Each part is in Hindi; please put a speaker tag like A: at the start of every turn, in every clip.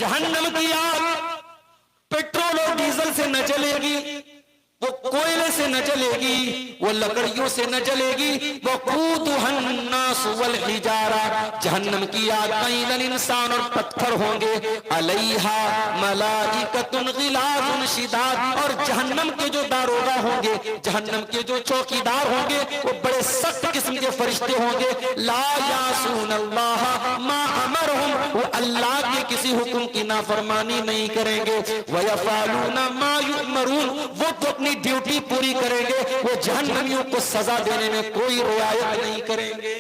A: जहन्नम की आग पेट्रोल और डीजल से न जलेगी, वो कोयले से न जलेगी, वो लकड़ियों से न जलेगी, वो कूदुहन्नास वल हिजारा, जहन्नम की आग में इंसान और पत्थर होंगे, अलैहा मलाइकतुन गिलाजुन शिदाद, और जहन्नम के जो दारोगा होंगे, जहन्नम के जो चौकीदार होंगे, वो बड़े सख्त किस्म के फरिश्ते होंगे। ला यासून अल्लाह मा अमरहुम, वो अल्लाह के किसी हुक्म की नाफरमानी नहीं करेंगे। व यफअलूना मा युअमरून, वो तो अपनी ड्यूटी पूरी करेंगे, वो जहन्नमियों को सजा देने में कोई रियायत नहीं करेंगे।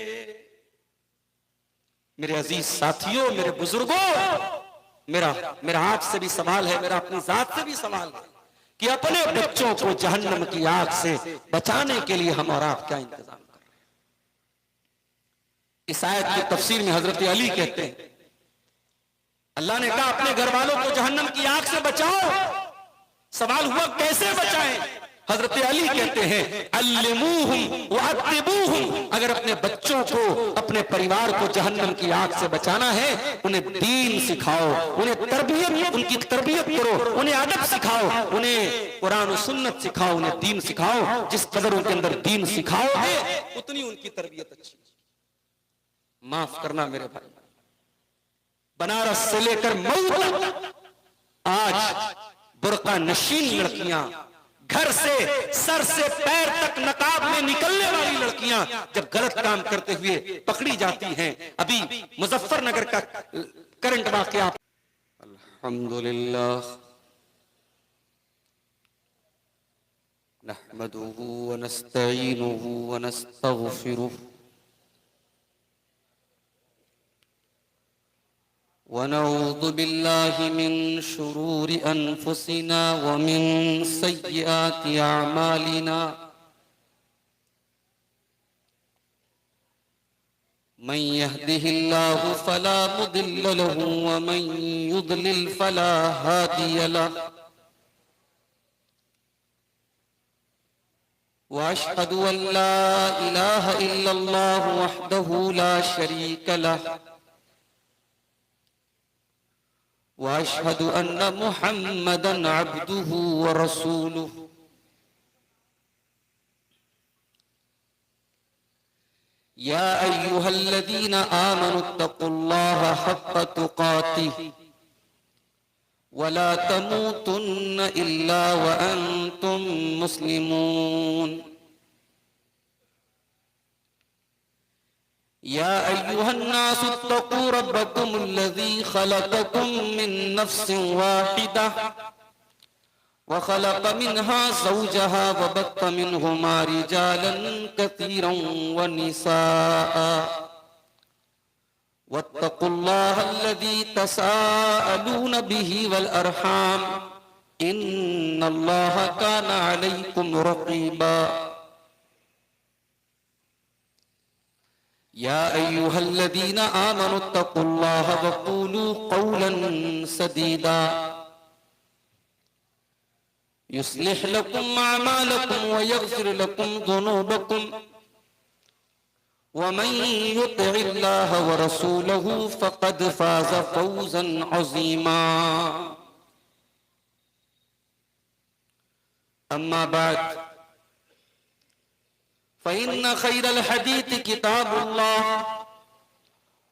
A: मेरे अजीज साथियों, मेरे बुजुर्गों, मेरा आप से भी सवाल है, मेरा अपनी जात से भी सवाल है कि अपने बच्चों को जहन्नम की आग से बचाने के लिए हम और आप क्या इंतजाम कर रहे हैं। इस आयत की तफसीर में हजरत अली कहते हैं, अल्लाह ने कहा अपने घर वालों को जहन्नम की आग से बचाओ। सवाल हुआ कैसे बचाएं? हजरत अली कहते हैं अल्लिमूहुम वअद्दिबूहुम, अगर अपने बच्चों को, अपने परिवार को जहन्नम की आग से बचाना है, उन्हें दीन सिखाओ, उन्हें तरबियत, उनकी तरबियत करो, उन्हें अदब सिखाओ, उन्हें कुरान और सुन्नत सिखाओ, उन्हें दीन सिखाओ। जिस कदर उनके अंदर दीन सिखाओगे उतनी उनकी तरबियत अच्छी। माफ करना मेरे भाई, बनारस से लेकर मऊ तक आज बुर्का नशीन लड़कियां, घर से सर से पैर तक नकाब में निकलने वाली लड़कियां जब गलत काम करते हुए पकड़ी जाती हैं। अभी मुजफ्फरनगर का करंट वाकया। अल्हम्दुलिल्लाह नहमदुहु व नस्तईनुहु व नस्तगफिरुहु वनऊज़ु बिल्लाहि मिन शुरूरि अनफुसिना व मिन सय्यिआति अअमालिना मन यहदिहिल्लाहु फला मुदिल्ल लहु व मन युद्लिल फला हादिय लहु व अशहदु अन ला इलाहा इल्लल्लाहु वहदहु ला शरीक लहु वअशहदु अन्न मुहम्मदन अब्दुहु व रसूलुहु। या अय्युहल्लज़ीना आमनुत्तक़ुल्लाहा हक़्क़ तुक़ातिहि वला तमूतुन्न इल्ला व अंतुम मुस्लिमून। या अय्युहन्नासु इत्तक़ू रब्बकुमुल्लज़ी खलक़कुम मिन नफ्सिन वाहिदा व खलक़ मिन्हा ज़ौजहा व बत्थ मिन्हुमा रिजालन कसीरन व निसाअ वत्तक़ुल्लाहा अल्लज़ी तसाअलून बिही वल अरहाम इन्नल्लाहा काना अलैकुम रक़ीबा। या अय्युहल्लज़ीना आमनुत्तक़ुल्लाहा वक़ूलू क़ौलन सदीदा युस्लिह लकुम अअमालकुम व यग़फिर लकुम ज़ुनूबकुम व मन युतिइल्लाह व रसूलहु फ़क़द फ़ाज़ फ़ौज़न अज़ीमा। अम्मा बाद फ़इन्न खैरल हदीस किताबुल्लाह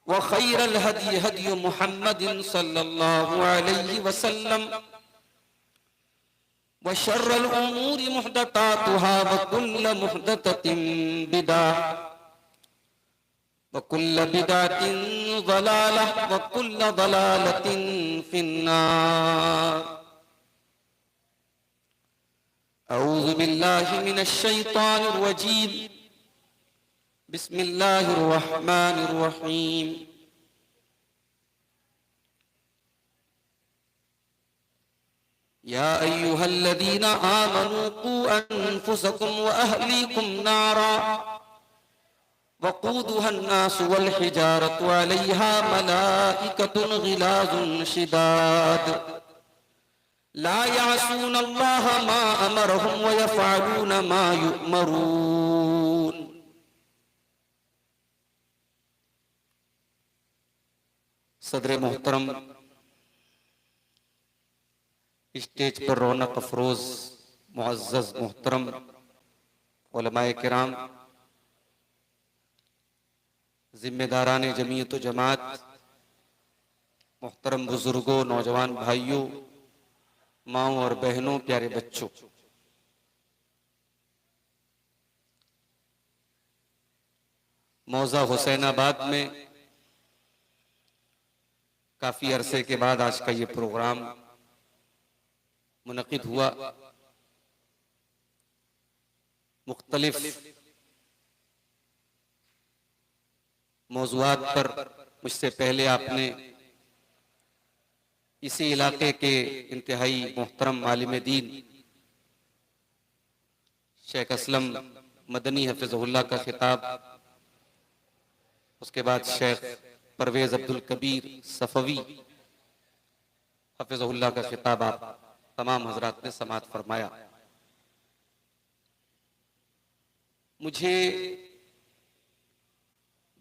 A: व खैरल हदी हदी मुहम्मदिन सल्लल्लाहु अलैहि वसल्लम व शर्रल उमूरि मुहदसातुहा व कुल्ल मुहदसतिन बिदअह व कुल्ल बिदअतिन ज़लालह व कुल्ल ज़लालतिन फिन्नार। अऊज़ु बिल्लाहि मिनश शैतानिर रजीम। बिस्मिल्लाहिर रहमानिर रहीम। या अय्युहल्लज़ीना आमनू qू अनफुसकुम व अहलीकुम नारा वक़ूदुहन नासु वल हिजारतु अलैहा मलाइकतुन गिलाजुन शिदाद ला यासून अल्लाह मा अमरहुम व यफ़अलून मा युअमरून। सदर मोहतरम स्टेज पर रौनक अफरोज मुअज़्ज़ज़ मोहतरम उलमाए किराम, जिम्मेदारान जमीयत व जमात, मोहतरम बुजुर्गों, नौजवान भाइयों, माओ और बहनों, प्यारे बच्चों, मौजा हुसैनाबाद में काफी अरसे के बाद आज का ये प्रोग्राम मुनक़िद हुआ। मुख्तलिफ मौज़ूआत पर मुझसे पहले आपने इसी इलाके के इंतहाई मोहतरम आलिम दीन शेख असलम मदनी हफिज़हुल्लाह का खिताब, उसके बाद शेख परवेज अब्दुल कबीर सफवी हफिज़हुल्लाह का खिताब आप तमाम हजरात ने समाअत फरमाया। मुझे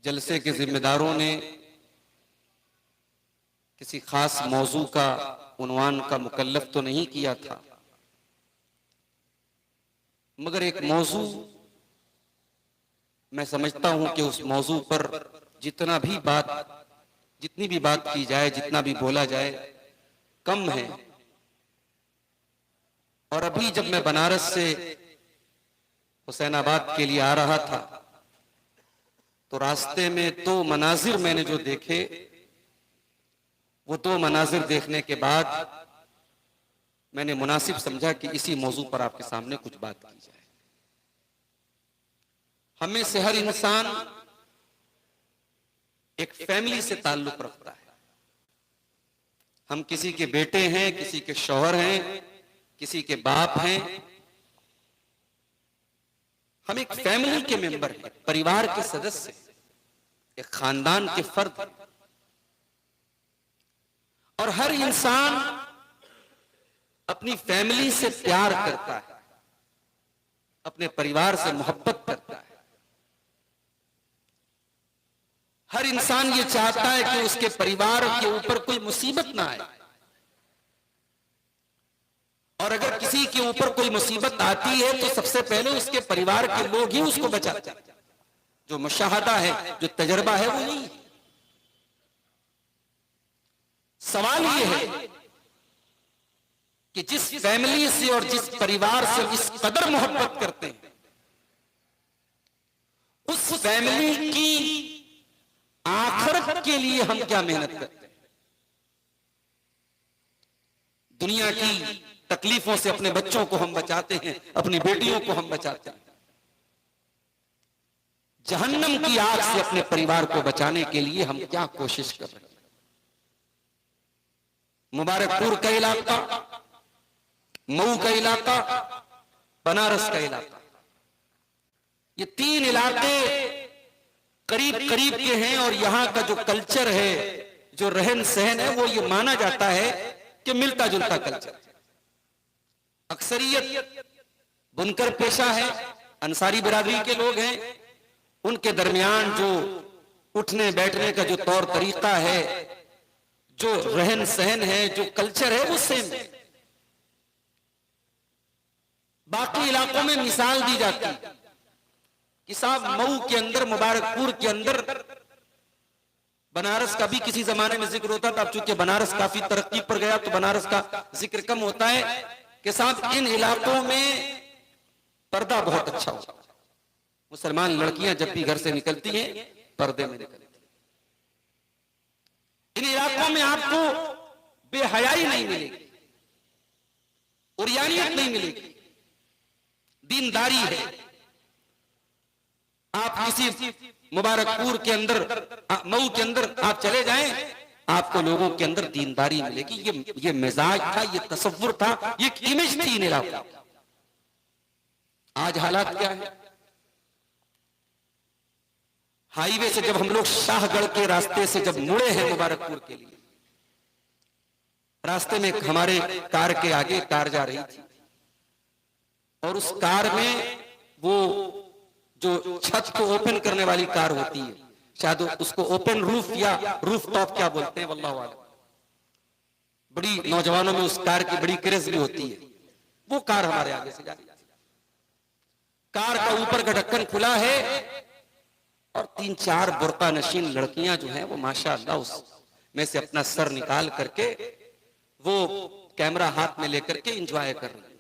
A: जलसे के जिम्मेदारों ने किसी खास मौजू का उन्वान का मुकल्लफ तो नहीं किया था, मगर एक मौजू मैं समझता हूं कि उस मौजू पर जितनी भी बात की जाए, जितना भी बोला जाए कम है। और अभी जब मैं बनारस से हुसैनाबाद के लिए आ रहा था तो रास्ते में दो मनाजिर मैंने जो देखे, वो दो मनाजिर देखने के बाद मैंने मुनासिब समझा कि इसी मौजू पर आपके सामने कुछ बात की जाए। हमें से हर इंसान एक फैमिली से ताल्लुक रखता है। हम किसी के बेटे हैं, किसी के शौहर हैं, किसी के बाप हैं। हम एक फैमिली के मेंबर हैं, परिवार के सदस्य, एक खानदान के फर्द हैं। और हर इंसान अपनी फैमिली से प्यार करता है, अपने परिवार से मोहब्बत करता है। हर इंसान ये चाहता है कि उसके परिवार के ऊपर कोई मुसीबत ना आए, और अगर किसी के ऊपर कोई मुसीबत आती है तो सबसे पहले उसके परिवार के लोग ही उसको बचाते हैं। जो मुशाहदा है, जो तजर्बा है, वो नहीं है। सवाल ये है कि जिस फैमिली से और जिस परिवार से इस कदर मोहब्बत करते हैं, उस फैमिली की आखिरत के लिए हम क्या मेहनत करते हैं। दुनिया की तकलीफों से अपने बच्चों को हम बचाते हैं, अपनी बेटियों को हम बचाते हैं। जहन्नम की आग से अपने परिवार को बचाने के लिए हम क्या कोशिश कर रहे हैं। मुबारकपुर का इलाका, मऊ का इलाका, बनारस का इलाका, ये तीन इलाके करीब करीब के हैं। और यहां का जो कल्चर है, जो रहन सहन है, वो ये माना जाता है कि मिलता जुलता कल्चर। अक्सरियत बुनकर पेशा है, अंसारी बिरादरी के लोग हैं। उनके दरमियान जो उठने बैठने का जो तौर तरीका है, जो रहन सहन है, जो कल्चर है, वो सेम है। बाकी इलाकों में मिसाल दी जाती है कि साहब मऊ के अंदर, मुबारकपुर के अंदर, बनारस का भी किसी जमाने में जिक्र होता था। अब चूंकि बनारस काफी तरक्की पर गया तो बनारस का जिक्र कम होता है कि साहब इन इलाकों में पर्दा बहुत अच्छा होता है। मुसलमान लड़कियां जब भी घर से निकलती हैं पर्दे में निकलती हैं। इन इलाकों में आपको बेहयाई नहीं मिलेगी, उरियानियत नहीं मिलेगी, दीनदारी है। आप किसी मुबारकपुर के अंदर, मऊ के अंदर आप चले जाएं, आपको लोगों के अंदर दीनदारी मिलेगी। ये मिजाज था, ये तसव्वुर था, ये इमेज थी इन इलाकों। आज हालात क्या है? हाईवे से जब हम लोग शाहगढ़ के रास्ते से जब मुड़े हैं मुबारकपुर के लिए, रास्ते में हमारे कार के आगे कार जा रही थी और उस कार में वो जो छत को ओपन करने वाली कार होती है, शायद उसको ओपन रूफ या रूफ टॉप क्या बोलते हैं, वल्लाहु आलम, बड़ी नौजवानों में उस कार की बड़ी क्रेज भी होती है। वो कार हमारे आगे से जा रही है, कार का ऊपर का ढक्कन खुला है और 3-4 बुर्का नशीन लड़कियां जो हैं वो माशाअल्लाह उस में से अपना सर निकाल करके वो कैमरा हाथ में लेकर के एंजॉय कर रही है।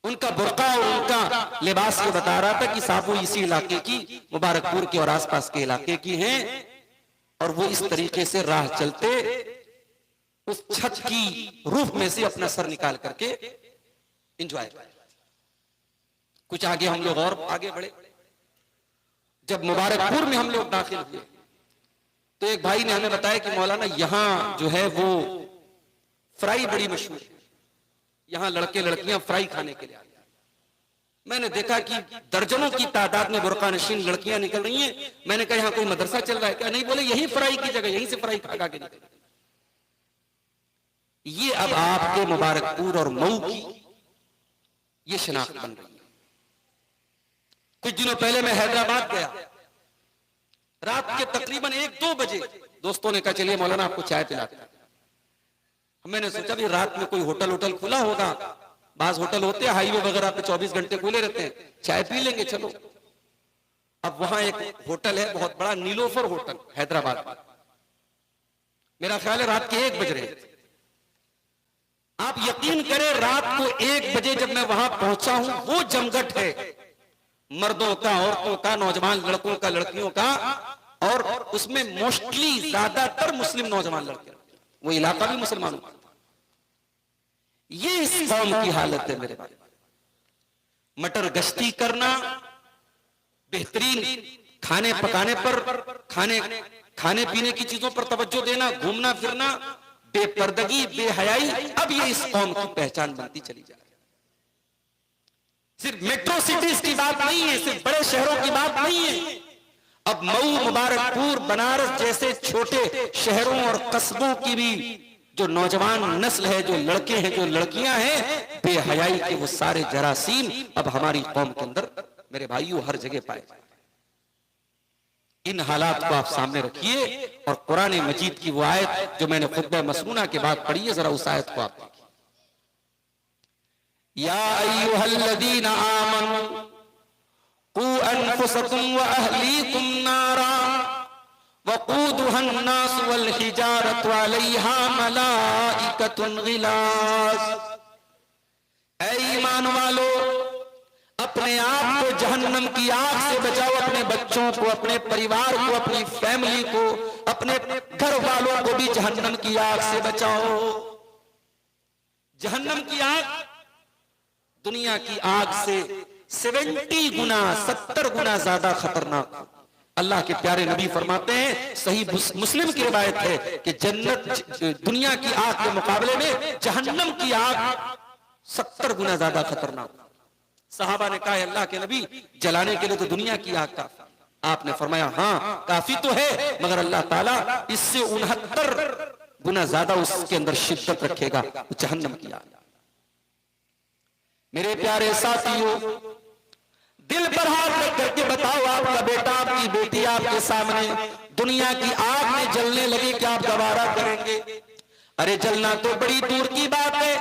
A: उनका बुर्का और उनका लिबास ये बता रहा था कि साहब वो इसी इलाके की, मुबारकपुर के और आसपास के इलाके की हैं, और वो इस तरीके से राह चलते उस छत की रूफ में से अपना सर निकाल करके एंजॉय। कुछ आगे हम लोग और आगे बढ़े। जब मुबारकपुर में हम लोग दाखिल हुए तो एक भाई ने हमें बताया कि मौलाना यहां जो है वो फ्राई बड़ी मशहूर है, यहां लड़के लड़कियां फ्राई खाने के लिए आते हैं। मैंने देखा कि दर्जनों की तादाद में बुर्का नशीन लड़कियां निकल रही हैं। मैंने कहा यहां कोई मदरसा चल रहा है क्या? नहीं, बोले यही फ्राई की जगह, यहीं से फ्राई खा के निकल। ये अब आपके मुबारकपुर और मऊ की ये शनाख्त बन रही है। कुछ दिनों पहले मैं हैदराबाद गया, रात के तकरीबन 1-2 बजे दोस्तों ने कहा चलिए मौलाना आपको चाय पिलाते हैं। मैंने सोचा भी रात में कोई होटल खुला होगा, बाज होटल होते हैं हाईवे वगैरह पे 24 घंटे खुले रहते हैं, चाय पी लेंगे चलो। अब वहां एक होटल है बहुत बड़ा, नीलोफर होटल हैदराबाद में। मेरा ख्याल है रात के 1 बज रहे थे। आप यकीन करें रात को 1 बजे जब मैं वहां पहुंचा हूं, वो जमघट है मर्दों का, औरतों का, नौजवान लड़कों का, लड़कियों का, और उसमें मोस्टली ज्यादातर मुस्लिम नौजवान लड़के, वो इलाका भी मुसलमानों का। ये इस कौम की हालत है मेरे भाई। मटर गश्ती करना, बेहतरीन खाने पकाने पर, खाने पीने की चीजों पर तवज्जो देना, घूमना फिरना, बेपर्दगी, बेहयाई, अब ये इस कौम की पहचान बनती चली जा रही है। सिर्फ मेट्रो सिटीज की बात नहीं है, सिर्फ बड़े शहरों की बात नहीं है। अब मऊ, मुबारकपुर, बनारस जैसे छोटे शहरों और कस्बों की भी जो नौजवान नस्ल है, जो लड़के हैं, जो लड़कियां हैं, बेहयाई के वो सारे जरासीम अब हमारी कौम के अंदर मेरे भाइयों हर जगह पाए जाते हैं। इन हालात को आप सामने रखिए और कुरान मजीद की वो आयत जो मैंने खुतबा मसनूना के बाद पढ़ी है, जरा उस आयत को आप देखिए। या अय्युहल्लज़ीना आमनू कू अनफुसकुम व अहलीकुम नारा वक़ूदुहन्नास वल हिजारतु अलैहा मलाइकतुन गिलाज़। ऐ ईमान वालो, अपने आप को जहन्नम की आग से बचाओ, अपने बच्चों को, अपने परिवार को, अपनी फैमिली को, अपने घर वालों को भी जहन्नम की आग से बचाओ। जहन्नम की आग दुनिया की आग से 70 गुना 70 गुना ज्यादा खतरनाक। अल्लाह के प्यारे नबी फरमाते हैं, सही मुस्लिम की रिवायत है कि जन्नत दुनिया की आग के मुकाबले में जहन्नम की आग 70 गुना ज्यादा खतरनाक। सहाबा ने कहा अल्लाह के नबी, जलाने के लिए तो दुनिया की आग काफी। आपने फरमाया हाँ काफी तो है, मगर अल्लाह ताला इससे 69 गुना ज्यादा उसके अंदर शिद्दत रखेगा, जहन्नम की आग। मेरे प्यारे साथियों, दिल पर हाथ रख करके बताओ, आपका बेटा, आपकी बेटी आपके सामने दुनिया की आग में जलने लगे, क्या आप गवारा करेंगे? अरे जलना तो बड़ी दूर की बात है,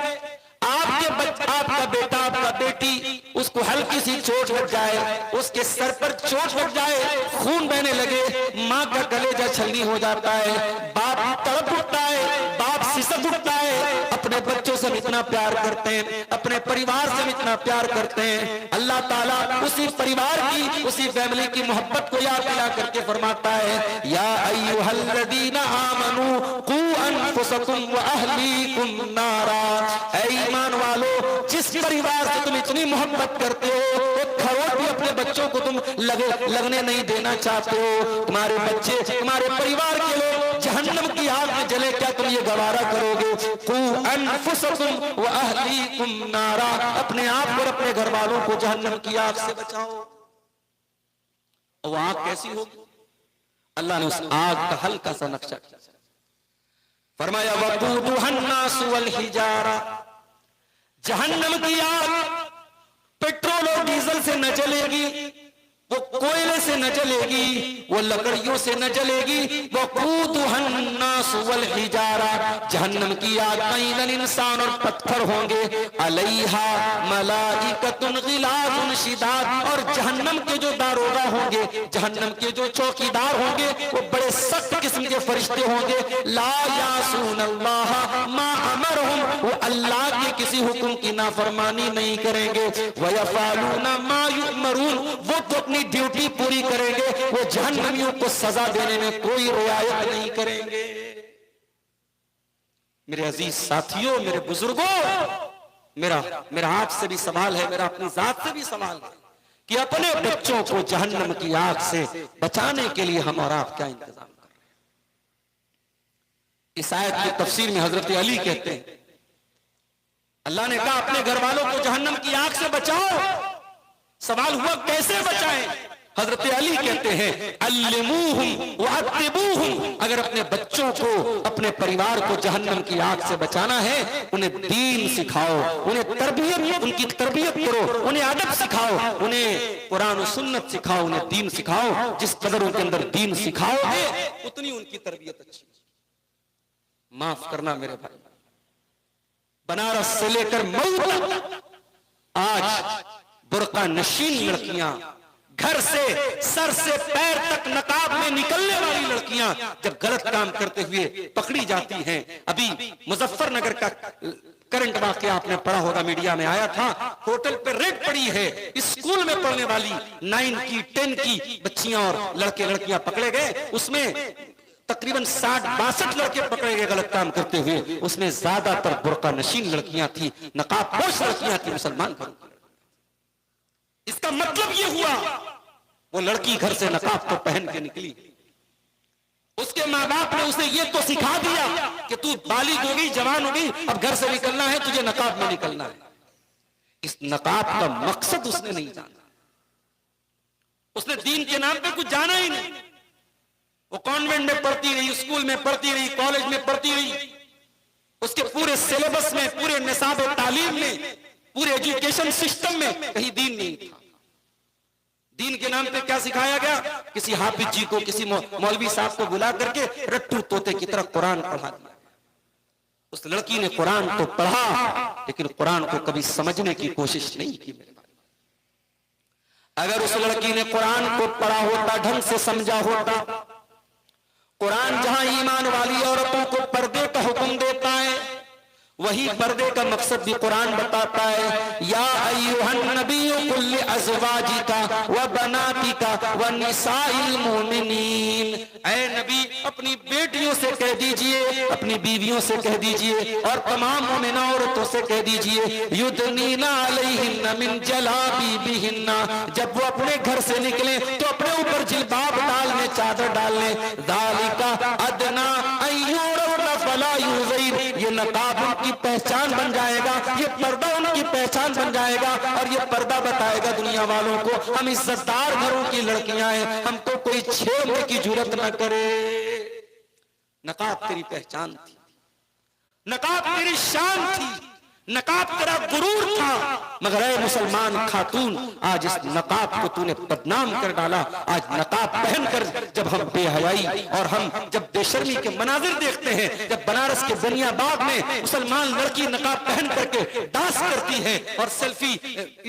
A: आपका बेटा, आपका बेटी, उसको हल्की सी चोट लग जाए, उसके सर पर चोट लग जाए, खून बहने लगे, माँ का कलेजा छलनी हो जाता है, बाप तड़प उठता है, बाप सिसक उठता है। अपने बच्चों से इतना प्यार करते हैं, अपने परिवार से इतना प्यार करते हैं। अल्लाह ताला उसी परिवार की, उसी फैमिली की मोहब्बत को याद दिला करके फरमाता है, या अय्युहल्लज़ीना आमनू कू अनफुसकुम व अहलीकुम नारा। ऐ ईमान वालो, जिस परिवार से तुम इतनी मोहब्बत करते हो, एक खरोट भी अपने बच्चों को तुम लगने नहीं देना चाहते हो, तुम्हारे बच्चे, तुम्हारे परिवार के लोग जहन्नम की आग में जले, क्या तुम ये गवारा करोगे? कू अनफुसकुम व अहलीकुम नारा, अपने आप और अपने घर वालों को जहन्नम की आग से बचाओ। और वो आग कैसी होगी? अल्लाह ने उस आग का हल्का सा नक्शा फरमाया, वक़ूदुहन्नास वल हिजारा। जहन्नम की आग पेट्रोल और डीजल से न जलेगी, वो कोयले से न जलेगी, वो लकड़ियों से न जलेगी, वो कूदुहन्नास वल हिजारा, जहन्नम की आग में इंसान और पत्थर होंगे, अलैहा मलाइकतुन गिलाजुन शिदाद, और जहन्नम के जो दारोगा होंगे, जहन्नम के जो चौकीदार होंगे, वो बड़े सख्त किस्म के फरिश्ते होंगे, ला यासून अल्लाह मा अमरहुम, वो अल्लाह के किसी हुक्म की नाफरमानी नहीं करेंगे, वयफालूना मा युमरून, वो तो अपनी ड्यूटी पूरी करेंगे, वो जहन्नमियों को सजा देने में कोई रियायत नहीं करेंगे। मेरे अजीज साथियों, मेरे बुजुर्गों, मेरा आपसे भी सवाल है, मेरा अपनी जात से भी सवाल है कि अपने बच्चों को जहन्नम की आग से बचाने के लिए हम और आप क्या इंतजाम कर रहे हैं। इस आयत की तफसीर में हजरत अली कहते हैं, अल्लाह ने कहा अपने घर वालों को जहन्नम की आग से बचाओ। सवाल हुआ कैसे बचाएं? हजरत अली कहते हैं अल्लिमूहुम वअद्दिबूहुम, अगर अपने बच्चों को, अपने परिवार को जहन्नम की आग से बचाना है, उन्हें दीन सिखाओ, उन्हें तरबियत, उनकी तरबियत करो, उन्हें अदब सिखाओ, उन्हें कुरान और सुन्नत सिखाओ, उन्हें दीन सिखाओ। जिस कदर उनके अंदर दीन सिखाओगे उतनी उनकी तरबियत अच्छी। माफ करना मेरे भाई, बनारस से लेकर मऊ तक आज बुर्का नशीन लड़कियां, घर से सर से पैर तक नकाब में निकलने वाली लड़कियां जब गलत काम करते हुए पकड़ी जाती हैं। अभी मुजफ्फरनगर का करंट वाकया आपने पढ़ा होगा, मीडिया में आया था, होटल पे रेड पड़ी है, स्कूल में पढ़ने वाली 9 की 10 की बच्चियां और लड़के लड़कियां पकड़े गए। उसमें तकरीबन 60-62 लड़के पकड़े गए गलत काम करते हुए, उसमें ज्यादातर बुर्का नशीन लड़कियां थी, नकाबपोश लड़कियां थी, मुसलमान घरों की। इसका मतलब यह हुआ वो लड़की घर से नकाब तो पहन के निकली, उसके माँ बाप ने उसे ये तो सिखा दिया कि तू बालिग हो गई, जवान हो गई, अब घर से निकलना है, तुझे नकाब में निकलना है। इस नकाब का मकसद उसने नहीं जाना, उसने दीन के नाम पे कुछ जाना ही नहीं। वो कॉन्वेंट में पढ़ती रही, स्कूल में पढ़ती रही, कॉलेज में पढ़ती रही, उसके पूरे सिलेबस में, पूरे निसाब तालीम में, पूरे एजुकेशन सिस्टम में कहीं दीन नहीं था। दीन के नाम पे क्या सिखाया गया? किसी हाफिज जी को, किसी मौलवी साहब को बुला करके रट्टू तोते की तरह कुरान पढ़ा दिया। उस लड़की ने कुरान तो पढ़ा, लेकिन कुरान को कभी समझने की कोशिश नहीं की। अगर उस लड़की ने कुरान को पढ़ा होता, ढंग से समझा होता, कुरान जहां ईमान वाली औरतों को पर्दे का हुक्म देता है, वही पर्दे का मकसद भी कुरान बताता है। या अय्युहन नबिय्यु कुल अज़वाजिका व बनातिका व निसाइल मोमिनीन, ऐ नबी अपनी बेटियों से कह दीजिए, अपनी बीवियों से कह दीजिए, और तमाम मोमिना औरतों से कह दीजिए, युदनीना अलैहिन्ना मिन जलाबिबिहिन्ना, जब वो अपने घर से निकले तो अपने ऊपर जिल्बाब डाल लें, चादर डाल लें। ज़ालिका अदना अय्युरौना फला युज़ैन, ये नकाब उनकी पहचान बन जाएगा, ये पर्दा उनकी पहचान बन जाएगा, और ये पर्दा बताएगा दुनिया वालों को हम इज्जतदार घरों की लड़कियां हैं, हमको कोई छेड़ने की जरूरत न करे। नकाब तेरी पहचान थी, नकाब तेरी शान थी, नकाब तेरा गुरूर था, मगर ऐ मुसलमान खातून, आज इस नकाब को तूने बदनाम कर डाला। आज नकाब पहनकर जब हम बेहयाई और हम जब बेशर्मी के मनाजिर देखते हैं, जब बनारस के बनिया बाग में मुसलमान लड़की नकाब पहन करके डांस करती है और सेल्फी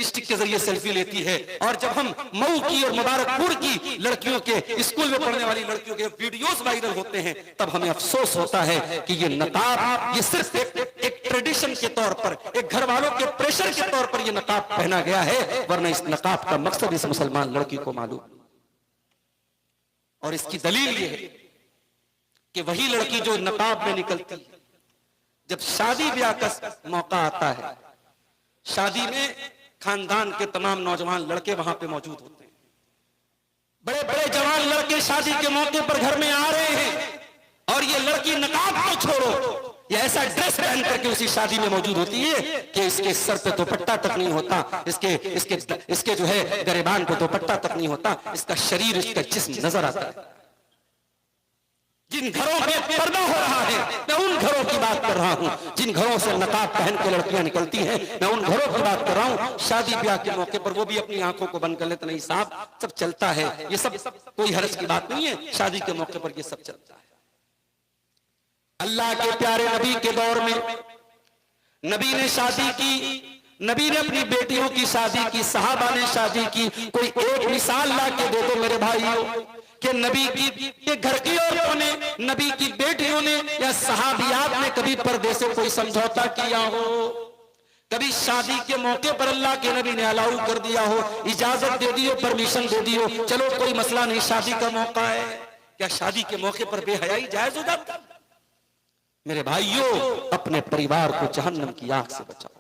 A: स्टिक के जरिए सेल्फी लेती है, और जब हम मऊ की और मुबारकपुर की लड़कियों के, स्कूल में पढ़ने वाली लड़कियों के वीडियोस वायरल होते हैं, तब हमें अफसोस होता है कि ये नकाब, ये सिर्फ एक ट्रेडिशन के तौर पर, एक घर वालों के प्रेशर के तौर पर यह नकाब पहना गया है, वरना इस नकाब का मकसद इस मुसलमान लड़की को मालूम। और इसकी दलील यह है कि वही लड़की जो नकाब में निकलती है, जब शादी ब्याह का मौका आता है, शादी में खानदान के तमाम नौजवान लड़के वहां पे मौजूद होते हैं, बड़े बड़े जवान लड़के शादी के मौके पर घर में आ रहे हैं, और ये लड़की नकाब को छोड़ो, ये ऐसा ड्रेस पहन करके उसी शादी में मौजूद होती है कि इसके सर पे दुपट्टा तक नहीं होता, इसके जो है गरेबान पे दुपट्टा तक नहीं होता, इसका शरीर, इसका जिस्म नजर आता है। जिन घरों में पर्दा हो रहा है मैं उन घरों की बात कर रहा हूं, जिन घरों से नकाब पहन के लड़कियां निकलती हैं मैं उन घरों की बात कर रहा हूं। शादी ब्याह के मौके पर वो भी अपनी आंखों को बंद कर लेते, नहीं साहब सब चलता है, ये सब कोई हर्ज की बात नहीं है, शादी के मौके पर ये सब चलता है। अल्लाह के प्यारे नबी के दौर में नबी ने शादी की, नबी ने अपनी बेटियों की शादी की, सहाबा ने शादी की। कोई एक मिसाल ला के दे दो मेरे भाइयों कि नबी के घर की औरतों ने, नबी की बेटियों ने या सहाबियात ने कभी पर्दे से कोई समझौता किया हो, कभी शादी के मौके पर अल्लाह के नबी ने अलाउ कर दिया हो, इजाजत दे दी हो, परमिशन दे दी हो, चलो कोई मसला नहीं शादी का मौका है, क्या शादी के मौके पर बेहयाई जायज हो जाती? मेरे भाइयों, अपने परिवार को जहन्नम की आग से बचाओ,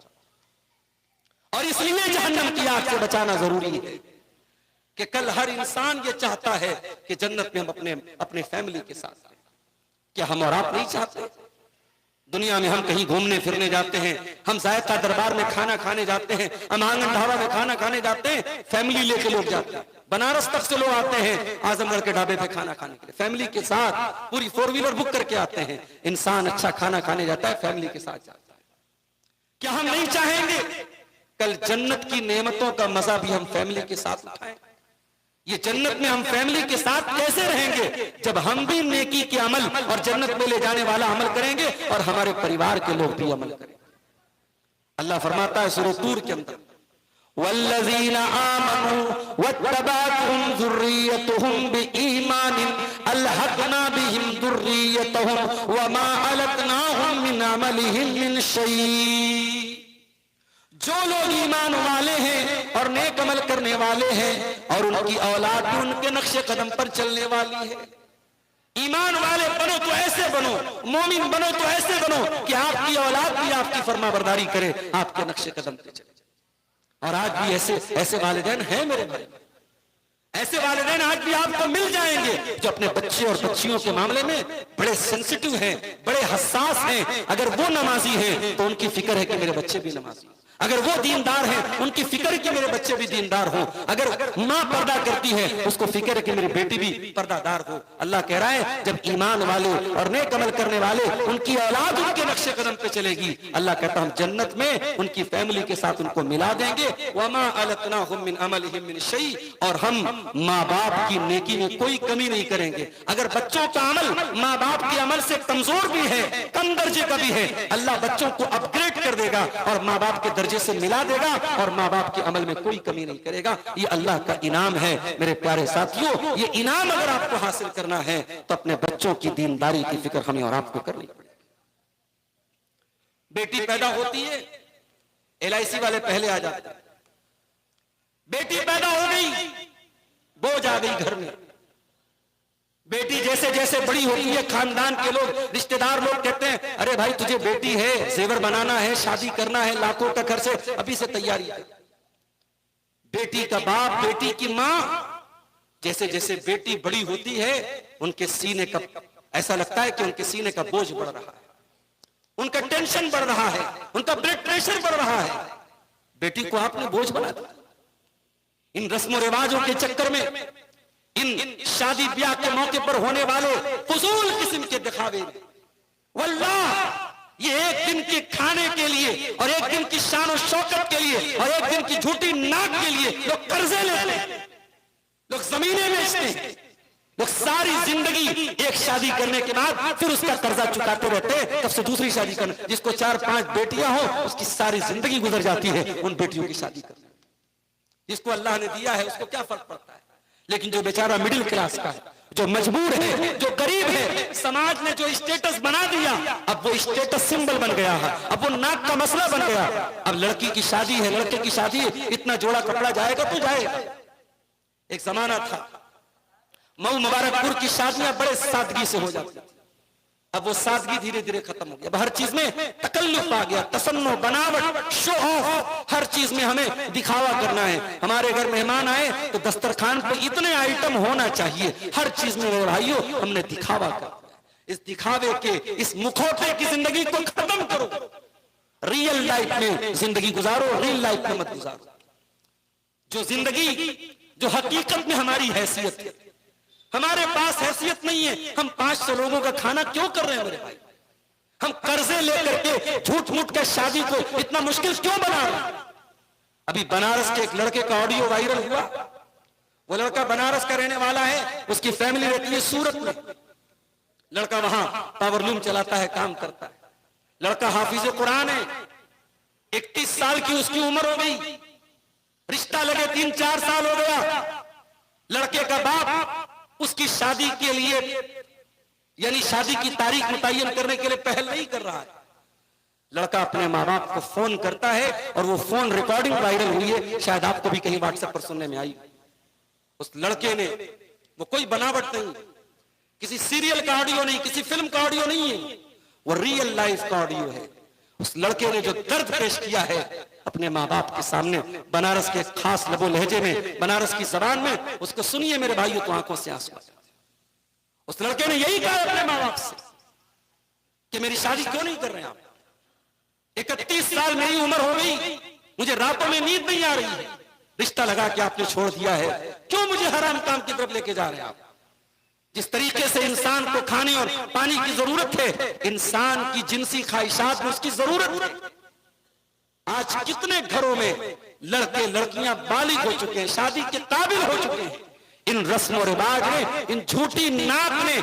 A: और इसलिए जहन्नम की आग से बचाना जरूरी है कि कल हर इंसान ये चाहता है कि जन्नत में हम अपने फैमिली के साथ रहें। क्या हम और आप नहीं चाहते? दुनिया में हम कहीं घूमने फिरने जाते हैं, हम जायका दरबार में खाना खाने जाते हैं, हम आंगन ढाबा में खाना खाने जाते हैं, फैमिली लेके लोग जाते हैं। बनारस तक से लोग आते हैं आजमगढ़ के ढाबे पे खाना खाने के लिए, फैमिली के साथ पूरी 4 व्हीलर बुक करके आते हैं। इंसान अच्छा खाना खाने जाता है, फैमिली के साथ जाता है। क्या हम नहीं चाहेंगे कल जन्नत की नेमतों का मजा भी हम फैमिली के साथ उठाएं? ये जन्नत में हम फैमिली के साथ कैसे रहेंगे जब हम भी नेकी के अमल और जन्नत में ले जाने वाला अमल करेंगे और हमारे परिवार के लोग भी अमल करेंगे। अल्लाह फरमाता है सूरह तूर के अंदर, वल्लज़ीना आमनू वत्तबअतहुम ज़ुर्रिय्यतुहुम बिईमानिन अलहक़ना बिहिम ज़ुर्रिय्यतहुम वमा अलतनाहुम मिन अमलिहिम मिन शै। जो लोग ईमान वाले हैं और नेक अमल करने वाले हैं और उनकी औलाद भी उनके नक्शे कदम पर चलने वाली है। ईमान वाले बनो तो ऐसे बनो, मोमिन बनो तो ऐसे बनो कि आपकी औलाद भी आपकी फरमाबरदारी करे, आपके नक्शे कदम पे चले। और आज भी ऐसे वालिदैन हैं मेरे भाई, ऐसे वालिदैन आज भी आपको मिल जाएंगे जो अपने बच्चे और बच्चियों के मामले में बड़े सेंसिटिव हैं, बड़े हसास हैं। अगर वो नमाजी हैं तो उनकी फिक्र है कि मेरे बच्चे भी नमाजी, अगर वो दीनदार हैं उनकी फिक्र है कि मेरे बच्चे भी दीनदार हों, अगर माँ पर्दा करती है उसको फिक्र है कि मेरी बेटी भी पर्दादार हो। अल्लाह कह रहा है जब ईमान वाले और नेक अमल करने वाले उनकी औलाद उनके नक्शे कदम पे चलेगी, अल्लाह कहता हम जन्नत में उनकी फैमिली के साथ उनको मिला देंगे। वमा अलतनाहुम मिन अमलिहिम मिन शै, और हम माँ बाप की नेकी में कोई कमी नहीं करेंगे। अगर बच्चों का अमल माँ बाप के अमल से कमजोर भी है, कम दर्जे का भी है, अल्लाह बच्चों को अपग्रेड कर देगा और माँ बाप के दर्जे से मिला देगा और माँ बाप के अमल में कोई कमी नहीं करेगा। ये अल्लाह का इनाम है मेरे प्यारे साथियों। ये इनाम अगर आपको हासिल करना है तो अपने बच्चों की दीनदारी की फिक्र हमें और आपको करनी पड़ेगी। बेटी पैदा होती है, LIC वाले पहले आ जाते हैं। बेटी पैदा हो गई, बोझ आ गई घर में। बेटी जैसे जैसे बड़ी होती है, खानदान के लोग, रिश्तेदार लोग कहते हैं अरे भाई तुझे बेटी है, जेवर बनाना है, शादी करना है, लाखों का खर्च है, अभी से तैयारी कर। बेटी का बाप, बेटी की माँ, जैसे जैसे बेटी बड़ी होती है उनके सीने का ऐसा लगता है कि उनके सीने का बोझ बढ़ रहा है, उनका टेंशन बढ़ रहा है, उनका ब्लड प्रेशर बढ़ रहा है। बेटी को आपने बोझ बना दिया। इन रस्मों रिवाजों के चक्कर में, इन शादी ब्याह के मौके पर होने वाले फजूल किस्म के दिखावे में, वल्लाह ये एक दिन के खाने के लिए और एक दिन की शान और शौकत के लिए और एक दिन की झूठी नाक के लिए लोग कर्जे लेते हैं, लोग जमीनें बेचते हैं, लोग सारी जिंदगी एक शादी करने के बाद फिर उसका कर्जा चुकाते रहते हैं, तब से दूसरी शादी करना। जिसको 4-5 बेटियां हो उसकी सारी जिंदगी गुजर जाती है उन बेटियों की शादी करने। जिसको अल्लाह ने दिया है उसको क्या फर्क पड़ता है, लेकिन जो बेचारा मिडिल क्लास का है, जो मजबूर है, जो गरीब है, समाज ने जो स्टेटस बना दिया, अब वो स्टेटस सिंबल बन गया है, अब वो नाक का मसला बन गया। अब लड़की की शादी है, लड़के की शादी है, इतना जोड़ा कपड़ा जाएगा तो जाएगा। एक जमाना था मऊ मुबारकपुर की शादियां बड़े सादगी से हो जाती, अब वो सादगी धीरे धीरे खत्म हो गया। अब हर चीज में तकल्लुफ आ गया, तसन्नो, बनावट, शो ऑफ, हर चीज में हमें दिखावा करना है। हमारे घर मेहमान आए तो दस्तरखान पे इतने आइटम होना चाहिए, हर चीज में मेरे भाइयों हमने दिखावा कर। इस दिखावे के, इस मुखौटे की जिंदगी को खत्म करो, रियल लाइफ में जिंदगी गुजारो, रियल लाइफ में मत गुजारो। जो जिंदगी, जो हकीकत में हमारी हैसियत है, हमारे पास हैसियत नहीं है, हम 500 लोगों का खाना क्यों कर रहे हैं मेरे भाई? हम कर्जे लेकर के झूठ मूठ के शादी को इतना मुश्किल क्यों बना रहे हैं? अभी बनारस के एक लड़के का ऑडियो वायरल हुआ। वो लड़का बनारस का रहने वाला है, उसकी फैमिली रहती है सूरत में। लड़का वहां पावरलूम चलाता है, काम करता है। लड़का हाफिज कुरान है, 31 साल की उसकी उम्र हो गई, रिश्ता लगे 3-4 साल हो गया। लड़के का बाप उसकी शादी के लिए यानी शादी की तारीख मुतय्यन करने के लिए पहल नहीं कर रहा है। लड़का अपने माँ बाप को फोन करता है और वो फोन रिकॉर्डिंग वायरल हुई है, शायद आपको भी कहीं व्हाट्सएप पर सुनने में आई। उस लड़के ने, वो कोई बनावट नहीं, किसी सीरियल का ऑडियो नहीं, किसी फिल्म का ऑडियो नहीं है, वो रियल लाइफ का ऑडियो है। उस लड़के ने जो दर्द पेश किया है अपने माँ बाप के सामने, बनारस के खास लबो लहजे में, बनारस की जबान में, उसको सुनिए मेरे भाइयों, तो आंखों से आंसू। उस लड़के ने यही कहा अपने माँ बाप से कि मेरी शादी क्यों नहीं कर रहे आप? 31 साल मेरी उम्र हो गई, मुझे रातों में नींद नहीं आ रही है, रिश्ता लगा के आपने छोड़ दिया है, क्यों मुझे हराम काम की तरफ लेके जा रहे हैं आप? जिस तरीके से इंसान को खाने और पानी की जरूरत है, इंसान की जिनसी ख्वाहिशात में उसकी जरूरत है। आज कितने घरों में लड़के लड़कियां बालिग हो चुके हैं, शादी के काबिल हो चुके हैं। इन रस्म और रिवाज ने, इन झूठी नाक ने,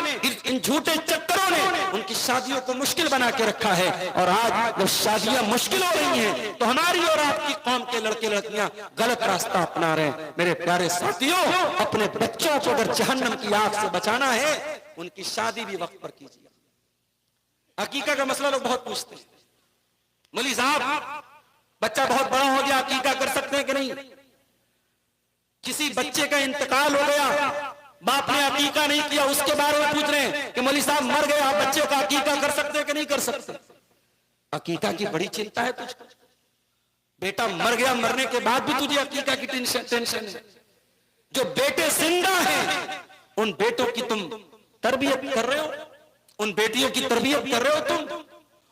A: इन झूठे चक्करों ने उनकी शादियों को मुश्किल बना के रखा है। और आज जब शादियां मुश्किल हो रही हैं तो हमारी और आपकी कौम के लड़के लड़कियां गलत रास्ता अपना रहे हैं। मेरे प्यारे साथियों, अपने बच्चों को अगर जहन्नम की आग से बचाना है, उनकी शादी भी वक्त पर कीजिए। अकीका का मसला लोग बहुत पूछते हैं, मौलवी साहब बच्चा बहुत बड़ा हो गया, अकीका कर सकते हैं कि नहीं? किसी बच्चे का इंतकाल हो गया, बाप ने अकीका नहीं किया, उसके बारे में पूछ रहे हैं कि मौलवी साहब मर गए, आप बच्चे का अकीका कर सकते हैं कि नहीं कर सकते? अकीका की बड़ी चिंता है तुझको, बेटा मर गया, मरने के बाद भी तुझे अकीका की टेंशन है। जो बेटे जिंदा हैं उन बेटों की तुम तरबियत कर रहे हो, उन बेटियों की तरबियत कर रहे हो तुम,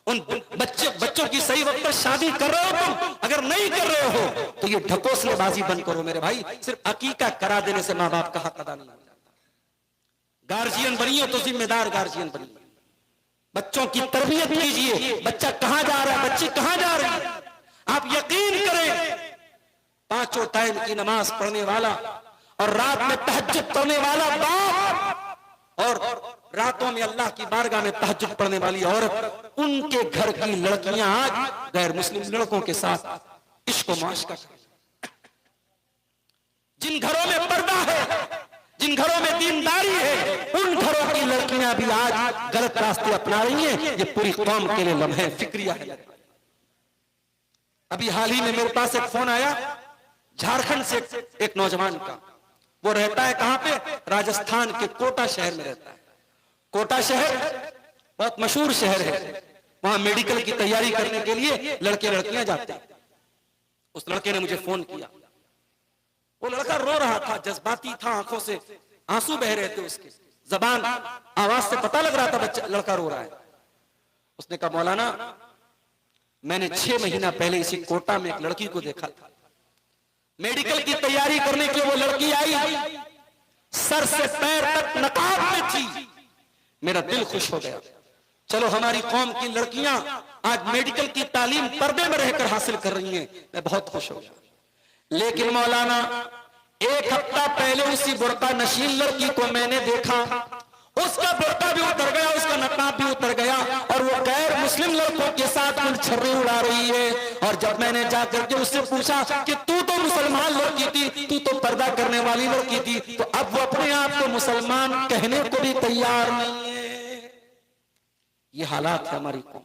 A: उन बच्चों की सही वक्त पर शादी कर रहे हो तुम? अगर नहीं कर रहे हो तो ये ढकोसलेबाजी बंद करो मेरे भाई। सिर्फ अकीका करा देने से माँ बाप का हक अदा नहीं हो जाता। गार्जियन बनिए तो जिम्मेदार गार्जियन बनिए, बच्चों की तरबियत कीजिए। बच्चा कहां जा रहा है, बच्ची कहां जा रही है, आप यकीन करें, 5 टाइम की नमाज पढ़ने वाला और रात में तहज्जुद पढ़ने वाला बाप और रातों में अल्लाह की बारगाह में तहज्जुद पढ़ने वाली औरत, उनके घर की लड़कियां आज गैर मुस्लिम लड़कों के साथ इश्क व माशका। जिन घरों में पर्दा है, जिन घरों में दीनदारी है, उन घरों की लड़कियां भी आज गलत रास्ते अपना रही हैं। ये पूरी कौम के लिए लम्हे फिक्रिया है। अभी हाल ही में मेरे पास एक फोन आया झारखंड से एक नौजवान का। वो रहता है कहां पे? राजस्थान के कोटा शहर में रहता है। कोटा शहर बहुत मशहूर शहर है, वहां मेडिकल की तैयारी करने के लिए लड़के लड़कियां जाते हैं। उस लड़के ने मुझे फोन किया, वो लड़का रो रहा था, जज्बाती था, आंखों से आंसू बह रहे थे उसके, जबान आवाज से पता लग रहा था बच्चा लड़का रो रहा है। उसने कहा मौलाना मैंने 6 महीना पहले इसी कोटा में एक लड़की को देखा था, मेडिकल की तैयारी करने के लिए वो लड़की आई, सर से पैर तक नकाब में थी, मेरा दिल खुश हो गया। चलो हमारी कौम की लड़कियां आज मेडिकल की तालीम पर्दे में रहकर हासिल कर रही हैं, मैं बहुत खुश हो गया। लेकिन मौलाना 1 हफ्ता पहले उसी बुर्का नशीन लड़की को मैंने देखा, उसका बुर्का भी उतर गया, उसका नकाब भी उतर गया और वो गैर मुस्लिम लड़कों के साथ कुल छर्रे उड़ा रही है। और जब मैंने जाकर के उससे पूछा कि तू तो मुसलमान लड़की थी, तू तो पर्दा करने वाली लड़की थी, तो अब वो अपने आप को मुसलमान कहने को भी तैयार नहीं है। ये हालात है हमारी कौम।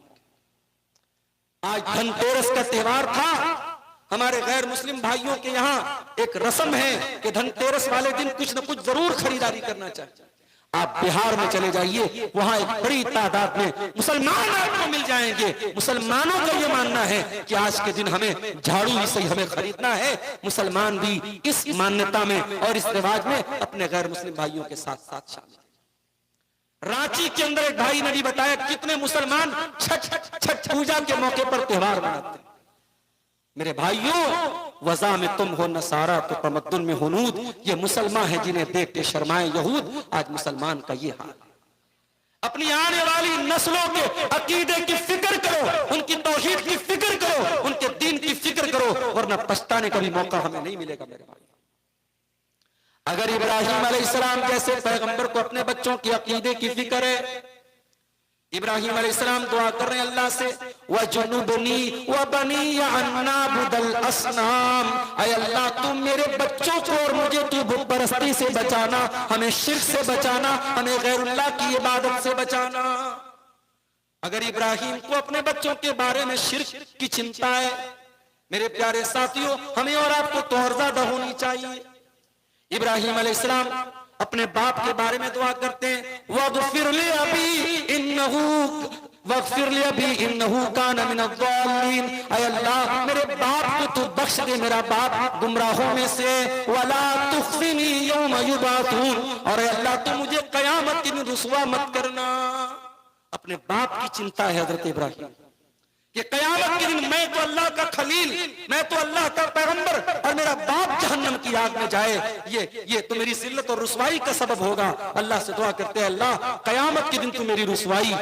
A: आज धनतेरस का त्योहार था, हमारे गैर मुस्लिम भाइयों के यहाँ एक रस्म है कि धनतेरस वाले दिन कुछ न कुछ जरूर खरीदारी करना चाहिए। आप बिहार में चले जाइए, वहां एक बड़ी तादाद में मुसलमान आपको मिल जाएंगे। मुसलमानों का यह मानना है कि आज के दिन हमें झाड़ू ही सही हमें खरीदना है। मुसलमान भी इस मान्यता में और इस रिवाज में अपने गैर मुस्लिम भाइयों के साथ साथ शामिल। रांची के अंदर एक भाई ने भी बताया कितने मुसलमान छठ पूजा के मौके पर त्योहार मनाते हैं। मेरे भाइयों, वज़ा में तुम हो नसारा तो तमद्दुन में हुनूद। ये मुसलमान है जिन्हें देख के शर्माए यहूद। आज मुसलमान का ये हाल। अपनी आने वाली नस्लों के अकीदे की फिक्र करो, उनकी तौहीद की फिक्र करो, उनके दीन की फिक्र करो, वरना पछताने का भी मौका हमें नहीं मिलेगा मेरे भाई। अगर इब्राहिम अलैहिस्सलाम जैसे पैगंबर को अपने बच्चों की अकीदे की फिक्र है, इब्राहिम अलैहिस्सलाम दुआ कर रहे हैं अल्लाह से, वजुनुबनी व बनी अन नअबुदल असनाम, ऐ अल्लाह तुम मेरे बच्चों को और मुझे तू बुत परस्ती से बचाना, हमें शिर्क से बचाना, हमें गैरुल्लाह की इबादत से बचाना। अगर इब्राहिम को अपने बच्चों के बारे में शिर्क की चिंता है, मेरे प्यारे साथियों, हमें और आपको तो और ज्यादा होनी चाहिए। इब्राहिम अलैहिस्सलाम अपने बाप के बारे में दुआ करते हैं, वग़फ़िर ली अबी इन्नहु कान मिनज़्ज़ालिमीन, ऐ अल्लाह मेरे बाप को तू बख्श दे, मेरा बाप गुमराहों में से, वला तुख़्ज़िनी यौम युबअसून, और ऐ अल्लाह तू मुझे क़यामत के दिन रुसवा मत करना। अपने बाप की चिंता है हज़रत इब्राहिम कि क़यामत के दिन मैं तो अल्लाह का खलील, मैं तो अल्लाह का पैगंबर, और मेरा बाप जहन्नम की आग में जाए, ये तो मेरी जिल्लत और रुसवाई का सबब होगा। अल्लाह से दुआ करते हैं, अल्लाह क़यामत के दिन तू मेरी रुसवाई,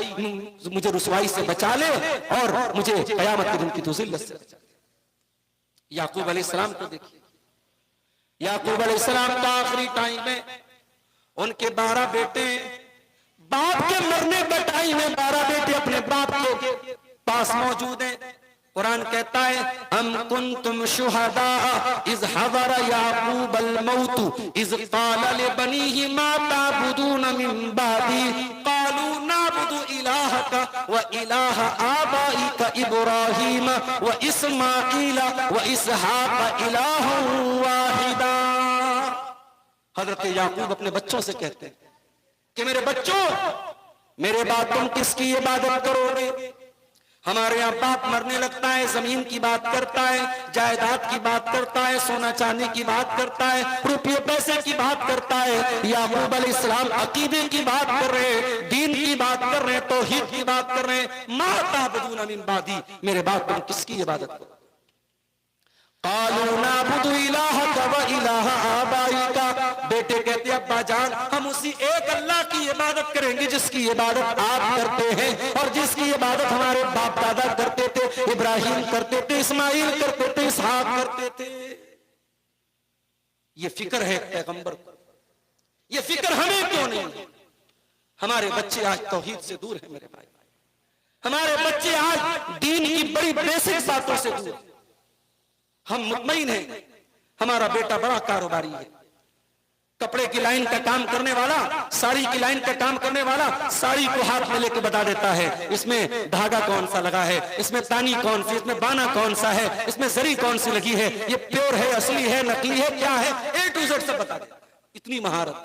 A: मुझे रुसवाई से बचा ले और मुझे क़यामत के दिन की तू जिल्लत से बचा ले। याकूब अलैहिस्सलाम को देखिए, याकूब अलैहिस्सलाम का आखिरी टाइम में उनके 12 बेटे, बाप के मरने के टाइम में 12 बेटे अपने बाप के पास मौजूद है। कुरान कहता है, अम कुंतुम शुहदा इज़ हज़रा याकूब अल मौत इज़ क़ाल लिबनीहि मा ताबुदून मिन बादी क़ालू नाबुदु इलाहका व इलाह आबाइका इब्राहीम व इस्माईल व इसहाक इलाहन वाहिदा। हज़रत याकूब अपने बच्चों से कहते हैं कि मेरे बच्चों, मेरे बाद तुम किसकी इबादत करोगे? हमारे यहाँ बाप मरने लगता है, जमीन की बात करता है, जायदाद की बात करता है, सोना चांदी की बात करता है, रुपये पैसे की बात करता है। याकूब अलैहिस्सलाम अकीदे की बात कर रहे हैं, दीन की बात कर रहे हैं, तौहीद की बात कर रहे हैं। मा ताबुदून मिन बादी, मेरे बाद तुम किसकी इबादत करो? क़ालू नाबुदु इलाहका व इलाह आबाइका, बेटे कहते अब्बा जान, हम उसी एक अल्लाह की इबादत करेंगे जिसकी इबादत आप करते हैं और जिसकी इबादत हमारे बाप दादा करते थे, इब्राहिम करते थे, इस्माइल करते थे, इसहाक करते थे। ये फिक्र है पैगंबर को, ये फिक्र हमें क्यों नहीं? हमारे बच्चे आज तौहीद से दूर है मेरे भाई, हमारे बच्चे आज दीन की बड़ी बेसिक बातों से दूर। हम मुतमईन हैं, हमारा बेटा बड़ा कारोबारी है, कपड़े की लाइन का काम करने वाला, साड़ी की लाइन का काम करने वाला, साड़ी को हाथ में लेके बता देता है इसमें धागा कौन सा लगा है, इसमें तानी कौन सी, इसमें बाना कौन सा है, इसमें जरी कौन सी लगी है, ये प्योर है, असली है, नकली है, क्या है, A to Z सब बता देता है। इतनी महारत।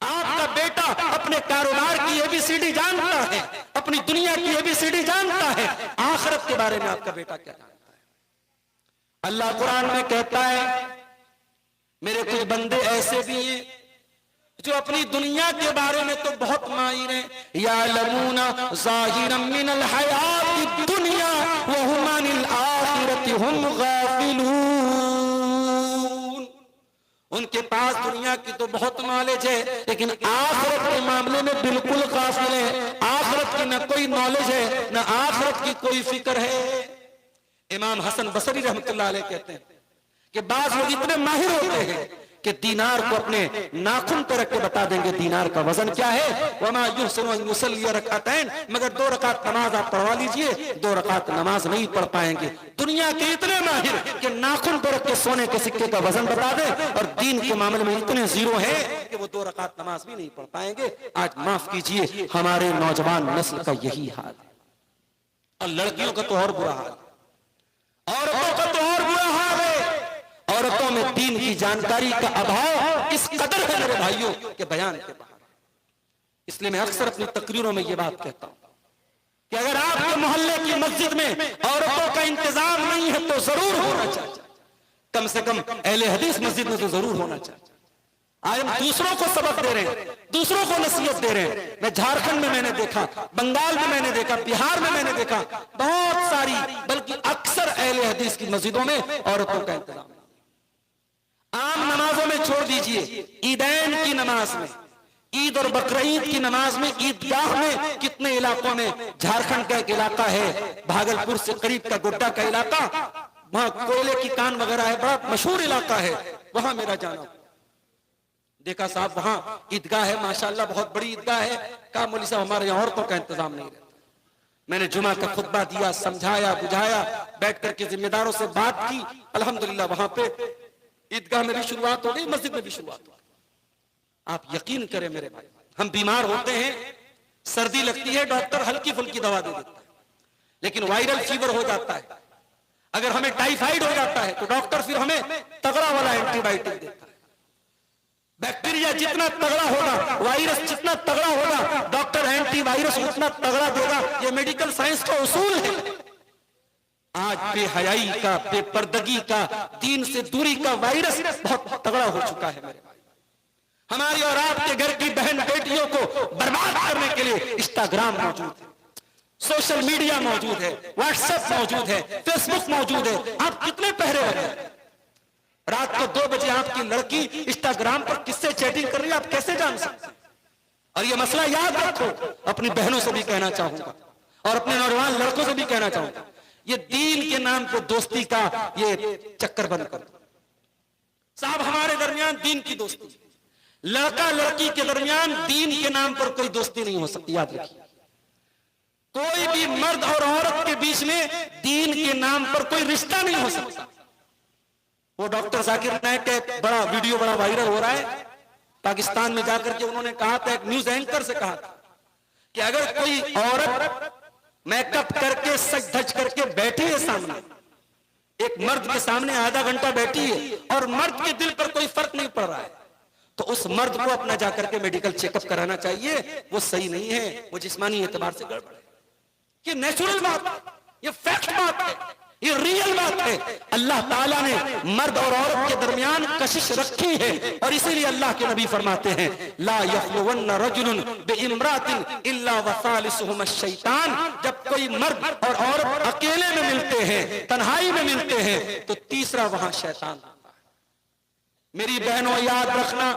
A: आपका बेटा अपने कारोबार की ABCD जानता है, अपनी दुनिया की ABCD जानता है, आखिरत के बारे में आपका बेटा क्या जानता है? अल्लाह कुरान में कहता है, मेरे कुछ बंदे ऐसे भी हैं जो अपनी दुनिया के बारे में तो बहुत माहिर हैं, यालमूना ज़ाहिरम मिनल हयातिद दुनिया व हुम अनिल आखिरति हुम गाफिलून। उनके पास दुनिया की तो बहुत नॉलेज है, लेकिन आखिरत के मामले में बिल्कुल गाफिल है। आखिरत की न कोई नॉलेज है, न आखिरत की कोई फिक्र है। इमाम हसन बसरी रहमतुल्लाह अलैह कहते हैं कि बाज लोग इतने माहिर होते हैं कि दीनार को अपने नाखून पर रख के बता देंगे दीनार का वजन क्या है। वमा युहसिनु अन युसल्ली रकअतैन, मगर 2 रकात नमाज आप पढ़वा लीजिए, 2 रकात नमाज नहीं पढ़ पाएंगे। दुनिया के इतने माहिर कि नाखून पर रख के सोने के सिक्के का वजन बता दे, और दीन के मामले में इतने जीरो है कि वो 2 रकात नमाज भी नहीं पढ़ पाएंगे। आज माफ कीजिए, हमारे नौजवान नस्ल का यही हाल है, और लड़कियों का तो और बुरा हाल, औरतों का तो और बुरा हाल है। औरतों में दीन की जानकारी का अभाव इस कदर है मेरे भाइयों के बयान के बाहर। इसलिए मैं अक्सर अपनी तकरीरों में ये बात कहता हूं कि अगर आपके मोहल्ले की मस्जिद में औरतों का इंतजाम नहीं है तो जरूर होना चाहिए, कम से कम अहले हदीस मस्जिद में तो जरूर होना चाहिए। आज हम दूसरों को सबक दे रहे हैं, दूसरों को नसीहत दे रहे हैं। मैं झारखंड में मैंने देखा, बंगाल में मैंने देखा, बिहार में मैंने देखा, बहुत सारी बल्कि अक्सर अहले हदीस की मस्जिदों में औरतों का इंतजाम। आम नमाजों में छोड़ दीजिए, ईदैन की नमाज में, ईद और बकरीद की नमाज में, ईदगाह में कितने इलाकों में, झारखंड का एक इलाका है भागलपुर से करीब का गोड्डा का इलाका, वहां कोयले की कान वगैरह है, बड़ा मशहूर इलाका है, वहां मेरा जाना। देखा साहब वहां ईदगाह है, माशाल्लाह बहुत बड़ी ईदगाह है, कहा मौलवी साहब हमारे यहाँ औरतों का इंतजाम नहीं रहता। मैंने जुमा का खुतबा दिया, समझाया बुझाया, बैठ करके जिम्मेदारों से बात की, अल्हम्दुलिल्लाह वहां पे ईदगाह में भी शुरुआत हो गई, मस्जिद में भी शुरुआत हो गई। आप यकीन करें मेरे भाई, हम बीमार होते हैं, सर्दी लगती है, डॉक्टर हल्की फुल्की दवा दे देता है, लेकिन वायरल फीवर हो जाता है, अगर हमें टाइफाइड हो जाता है तो डॉक्टर फिर हमें तगड़ा वाला एंटीबायोटिक देता है। बैक्टीरिया जितना तगड़ा होगा, वायरस जितना तगड़ा होगा, डॉक्टर एंटीवायरस उतना तगड़ा देगा। ये मेडिकल साइंस का उसूल है। आज बेहयाई का, बेपर्दगी का, दीन से दूरी का वायरस बहुत तगड़ा हो चुका है मेरे भाई। हमारी और आपके घर की बहन बेटियों को बर्बाद करने के लिए इंस्टाग्राम मौजूद है, सोशल मीडिया मौजूद है, व्हाट्सएप मौजूद है, फेसबुक मौजूद है। आप कितने पहरे रहे? रात को 2 बजे आपकी लड़की इंस्टाग्राम पर किससे चैटिंग कर रही है, आप कैसे जान सकते? और ये मसला याद रखो, अपनी बहनों से भी कहना चाहूंगा और अपने नौजवान लड़कों से भी कहना चाहूंगा, ये दीन के नाम पर दोस्ती का ये चक्कर बंद करो साहब। हमारे दरमियान दीन की दोस्ती, लड़का लड़की के दरमियान दीन के नाम पर कोई दोस्ती नहीं हो सकती, याद रखिए। कोई भी मर्द और औरत के बीच में दीन के नाम पर कोई रिश्ता नहीं हो सकता। वो डॉक्टर जाकिर नायक का बड़ा वीडियो बड़ा वायरल हो रहा है, पाकिस्तान में जाकर के उन्होंने कहा था, एक न्यूज एंकर से कहा था कि अगर कोई औरत मेकअप करके सज धज करके बैठी है सामने, एक मर्द के सामने आधा घंटा बैठी है और मर्द के दिल पर कोई फर्क नहीं पड़ रहा है, तो उस मर्द को अपना जाकर के मेडिकल चेकअप कराना चाहिए। वो सही नहीं है, वो जिस्मानी एतबार से गड़बड़ है। ये नेचुरल बात है, ये फैक्ट बात है, ये रियल बात है। अल्लाह ताला ने मर्द और औरत के दरमियान कशिश रखी है और इसीलिए अल्लाह के नबी फरमाते हैं, ला यख्लुवन्न रजुलुन बिइम्रातिन इल्ला वसालिसुहुम शैतान। जब कोई मर्द और औरत अकेले में मिलते हैं, तन्हाई में मिलते हैं, तो तीसरा वहां शैतान। मेरी बहनों याद रखना,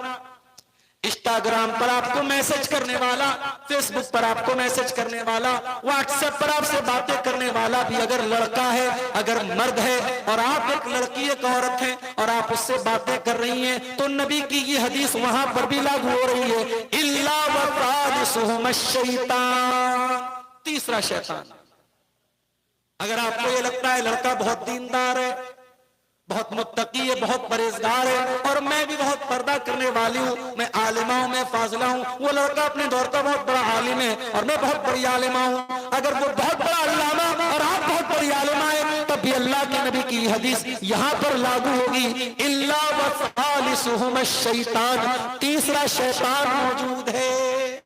A: इंस्टाग्राम पर आपको मैसेज करने वाला, फेसबुक पर आपको मैसेज करने वाला, व्हाट्सएप पर आपसे बातें करने वाला भी अगर लड़का है, अगर मर्द है और आप एक लड़की एक औरत है और आप उससे बातें कर रही हैं, तो नबी की ये हदीस वहां पर भी लागू हो रही है, इल्ला वसालिसुहुम शैतान, तीसरा शैतान। अगर आपको ये लगता है लड़का बहुत दीनदार है, बहुत मुत्तकी है, बहुत परहेजगार है और मैं भी बहुत पर्दा करने वाली हूँ, मैं आलिमा हूँ, मैं फाजिला हूँ, वो लड़का अपने दौर का बहुत बड़ा आलिम है और मैं बहुत बड़ी आलिमा हूँ, अगर वो बहुत बड़ा अल्लामा और आप बहुत बड़ी आलिमा है, तब भी अल्लाह के नबी की हदीस यहाँ पर लागू होगी, इल्ला वसालिसुहुम शैतान, तीसरा शैतान मौजूद है।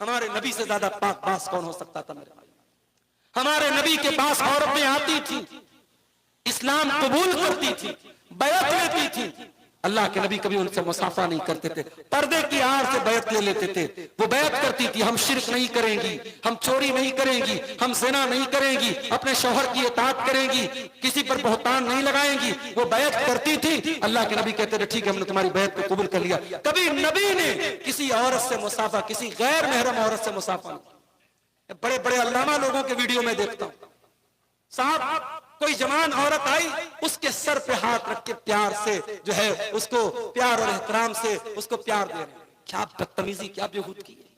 A: हमारे नबी से ज्यादा पाक बास कौन हो सकता था मेरे भाई? हमारे नबी के पास औरतें आती थी, इस्लाम कबूल करती थी, बैत लेती थी। अल्लाह के नबी कभी उनसे मुसाफा नहीं करते थे, पर्दे की आड़ से बैत ले लेते थे। वो बैत करती थी, हम शिर्क नहीं करेंगी, हम चोरी नहीं करेंगी, हम ज़िना नहीं करेंगी, अपने शौहर की इताअत करेंगी, किसी पर बहतान नहीं लगाएंगी। वो बैत करती थी। अल्लाह के नबी कहते थे ठीक है, हमने तुम्हारी बैत को कबूल कर लिया। कभी नबी ने किसी औरत से मुसाफा, किसी गैर महरम औरत से मुसाफा नहीं। बड़े बड़े अल्लामा लोगों के वीडियो में देखता हूं, साहब कोई जवान औरत आई, उसके सर पे हाथ रख के प्यार से जो है उसको प्यार और एहतराम से उसको प्यार दे रहे हैं। क्या बदतमीजी, क्या बेहूदगी है।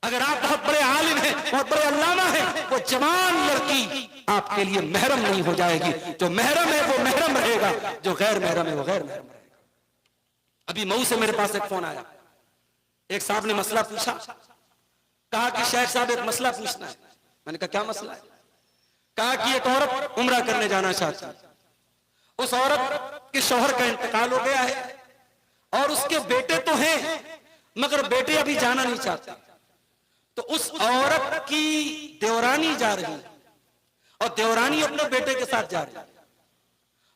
A: अगर आप बहुत बड़े आलिम हैं, बहुत बड़े अल्लामा हैं, वो जवान लड़की आपके लिए महरम नहीं हो जाएगी। जो महरम है वो महरम रहेगा, जो गैर महरम है वो गैर महरम रहेगा। अभी मऊ से मेरे पास एक फोन आया, एक साहब ने मसला पूछा, कहा कि शेख साहब एक मसला पूछना है। मैंने कहा क्या मसला है? कहा कि एक औरत उम्रा करने जाना चाहती है, उस औरत के शौहर का इंतकाल हो गया है और उसके बेटे तो हैं मगर बेटे अभी जाना नहीं चाहते, तो उस औरत की देवरानी जा रही है और देवरानी अपने बेटे के साथ जा रही है।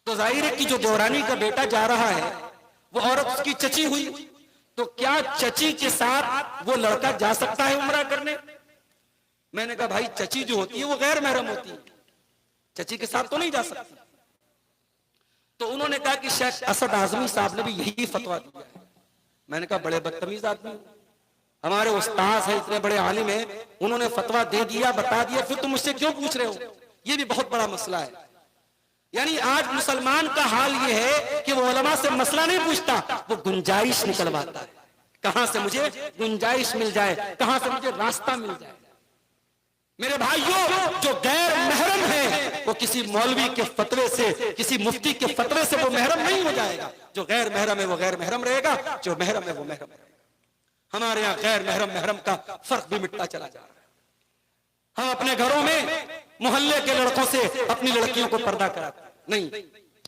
A: तो जाहिर है कि जो देवरानी का बेटा जा रहा है वो औरत उसकी चची हुई, तो क्या चची के साथ वो लड़का जा सकता है उम्रा करने? मैंने कहा भाई चची जो होती है वो गैर महरम होती है, चची के साथ तो नहीं जा सकती। तो उन्होंने कहा कि शेख असद आजमी साहब ने भी यही फतवा दिया है। मैंने कहा बड़े बदतमीज आदमी, हमारे उस्ताद है, इतने बड़े आलिम है, उन्होंने फतवा दे दिया, बता दिया, फिर तुम मुझसे क्यों पूछ रहे हो? ये भी बहुत बड़ा मसला है। यानी आज मुसलमान का हाल ये है कि वो उलमा से मसला नहीं पूछता, वो गुंजाइश निकलवाता है, कहां से मुझे गुंजाइश मिल जाए, कहां से मुझे रास्ता मिल जाए। मेरे भाइयों, जो गैर महरम है वो किसी मौलवी के फतवे से, किसी मुफ्ती के फतवे से वो महरम नहीं हो जाएगा। जो गैर महरम है वो गैर महरम रहेगा, जो महरम है वो महरम रहेगा। हमारे यहाँ गैर महरम महरम का फर्क भी मिटता चला जा रहा है। हम अपने घरों में मोहल्ले के लड़कों से अपनी लड़कियों को पर्दा कराते नहीं,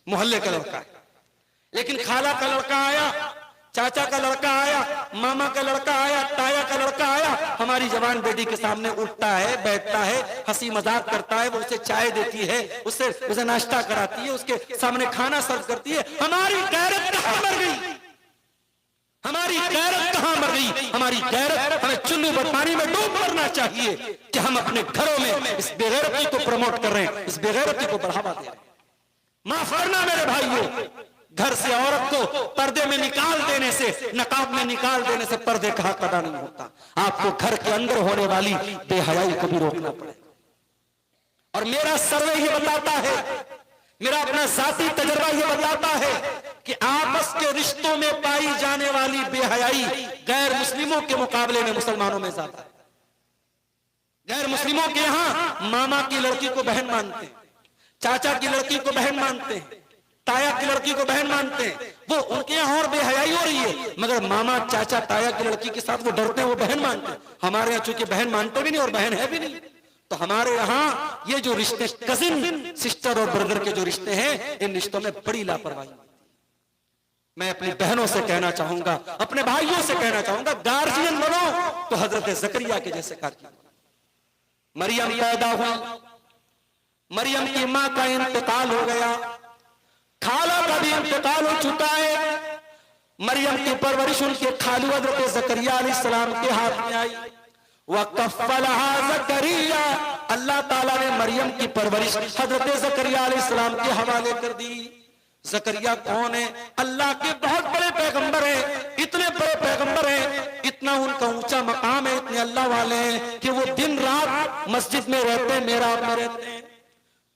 A: मोहल्ले का लड़का है, लेकिन खाला का लड़का आया, चाचा का लड़का आया, मामा का लड़का आया, ताया का लड़का आया, हमारी जवान बेटी के सामने उठता है, बैठता है, हंसी मजाक करता है, वो उसे चाय देती है, उसे नाश्ता कराती है, उसके सामने खाना सर्व करती है। हमारी गैरत कहां मर गई? हमारी गैरत कहां मर गई? हमारी गैरत, हमें चुल्लू पर पानी में डूब मरना चाहिए कि हम अपने घरों में इस बेगैरती को प्रमोट कर रहे हैं, इस बेगैरती को बढ़ावा दे रहे हैं। माफ करना मेरे भाइयों, घर से औरत को पर्दे में निकाल देने से, नकाब में निकाल देने से पर्दे का हक अदा नहीं होता। आपको घर के अंदर होने वाली बेहयाई को भी रोकना पड़ेगा। और मेरा सर्वे ये बताता है, मेरा अपना जाती तजर्बा ये बताता है कि आपस के रिश्तों में पाई जाने वाली बेहयाई गैर मुस्लिमों के मुकाबले में मुसलमानों में ज्यादा है। गैर मुस्लिमों के यहाँ मामा की लड़की को बहन मानते हैं, चाचा की लड़की को बहन मानते हैं, ताया की लड़की को बहन मानते हैं। वो उनके यहाँ और बेहयाई हो रही है, मगर मामा चाचा ताया की लड़की के साथ वो डरते हैं, वो बहन मानते हैं। हमारे यहाँ चूंकि बहन मानते भी नहीं और बहन है भी नहीं, तो हमारे यहाँ ये जो रिश्ते कजिन सिस्टर और ब्रदर के जो रिश्ते हैं, इन रिश्तों में बड़ी लापरवाही। मैं अपनी बहनों से कहना चाहूंगा, अपने भाइयों से कहना चाहूंगा, गार्जियन बनो तो हजरत जकरिया के जैसे गार्जियन। मरियम पैदा हुई, मरियम की मां का इंतकाल हो गया, खाला का भी इंतकाल हो चुका है। मरियम की परवरिश उनके खालू हजरत जकरिया अलैहिस्सलाम के हाथ में आई। वकफ़लहा जकरिया, अल्लाह ताला ने मरियम की परवरिश हजरत जकरिया अलैहिस्सलाम के हवाले कर दी। जकरिया कौन है? अल्लाह के बहुत बड़े पैगंबर हैं, इतने बड़े पैगंबर हैं, इतना उनका ऊंचा मकाम है, इतने अल्लाह वाले हैं कि वो दिन रात मस्जिद में रहते हैं, मेराब में रहते हैं।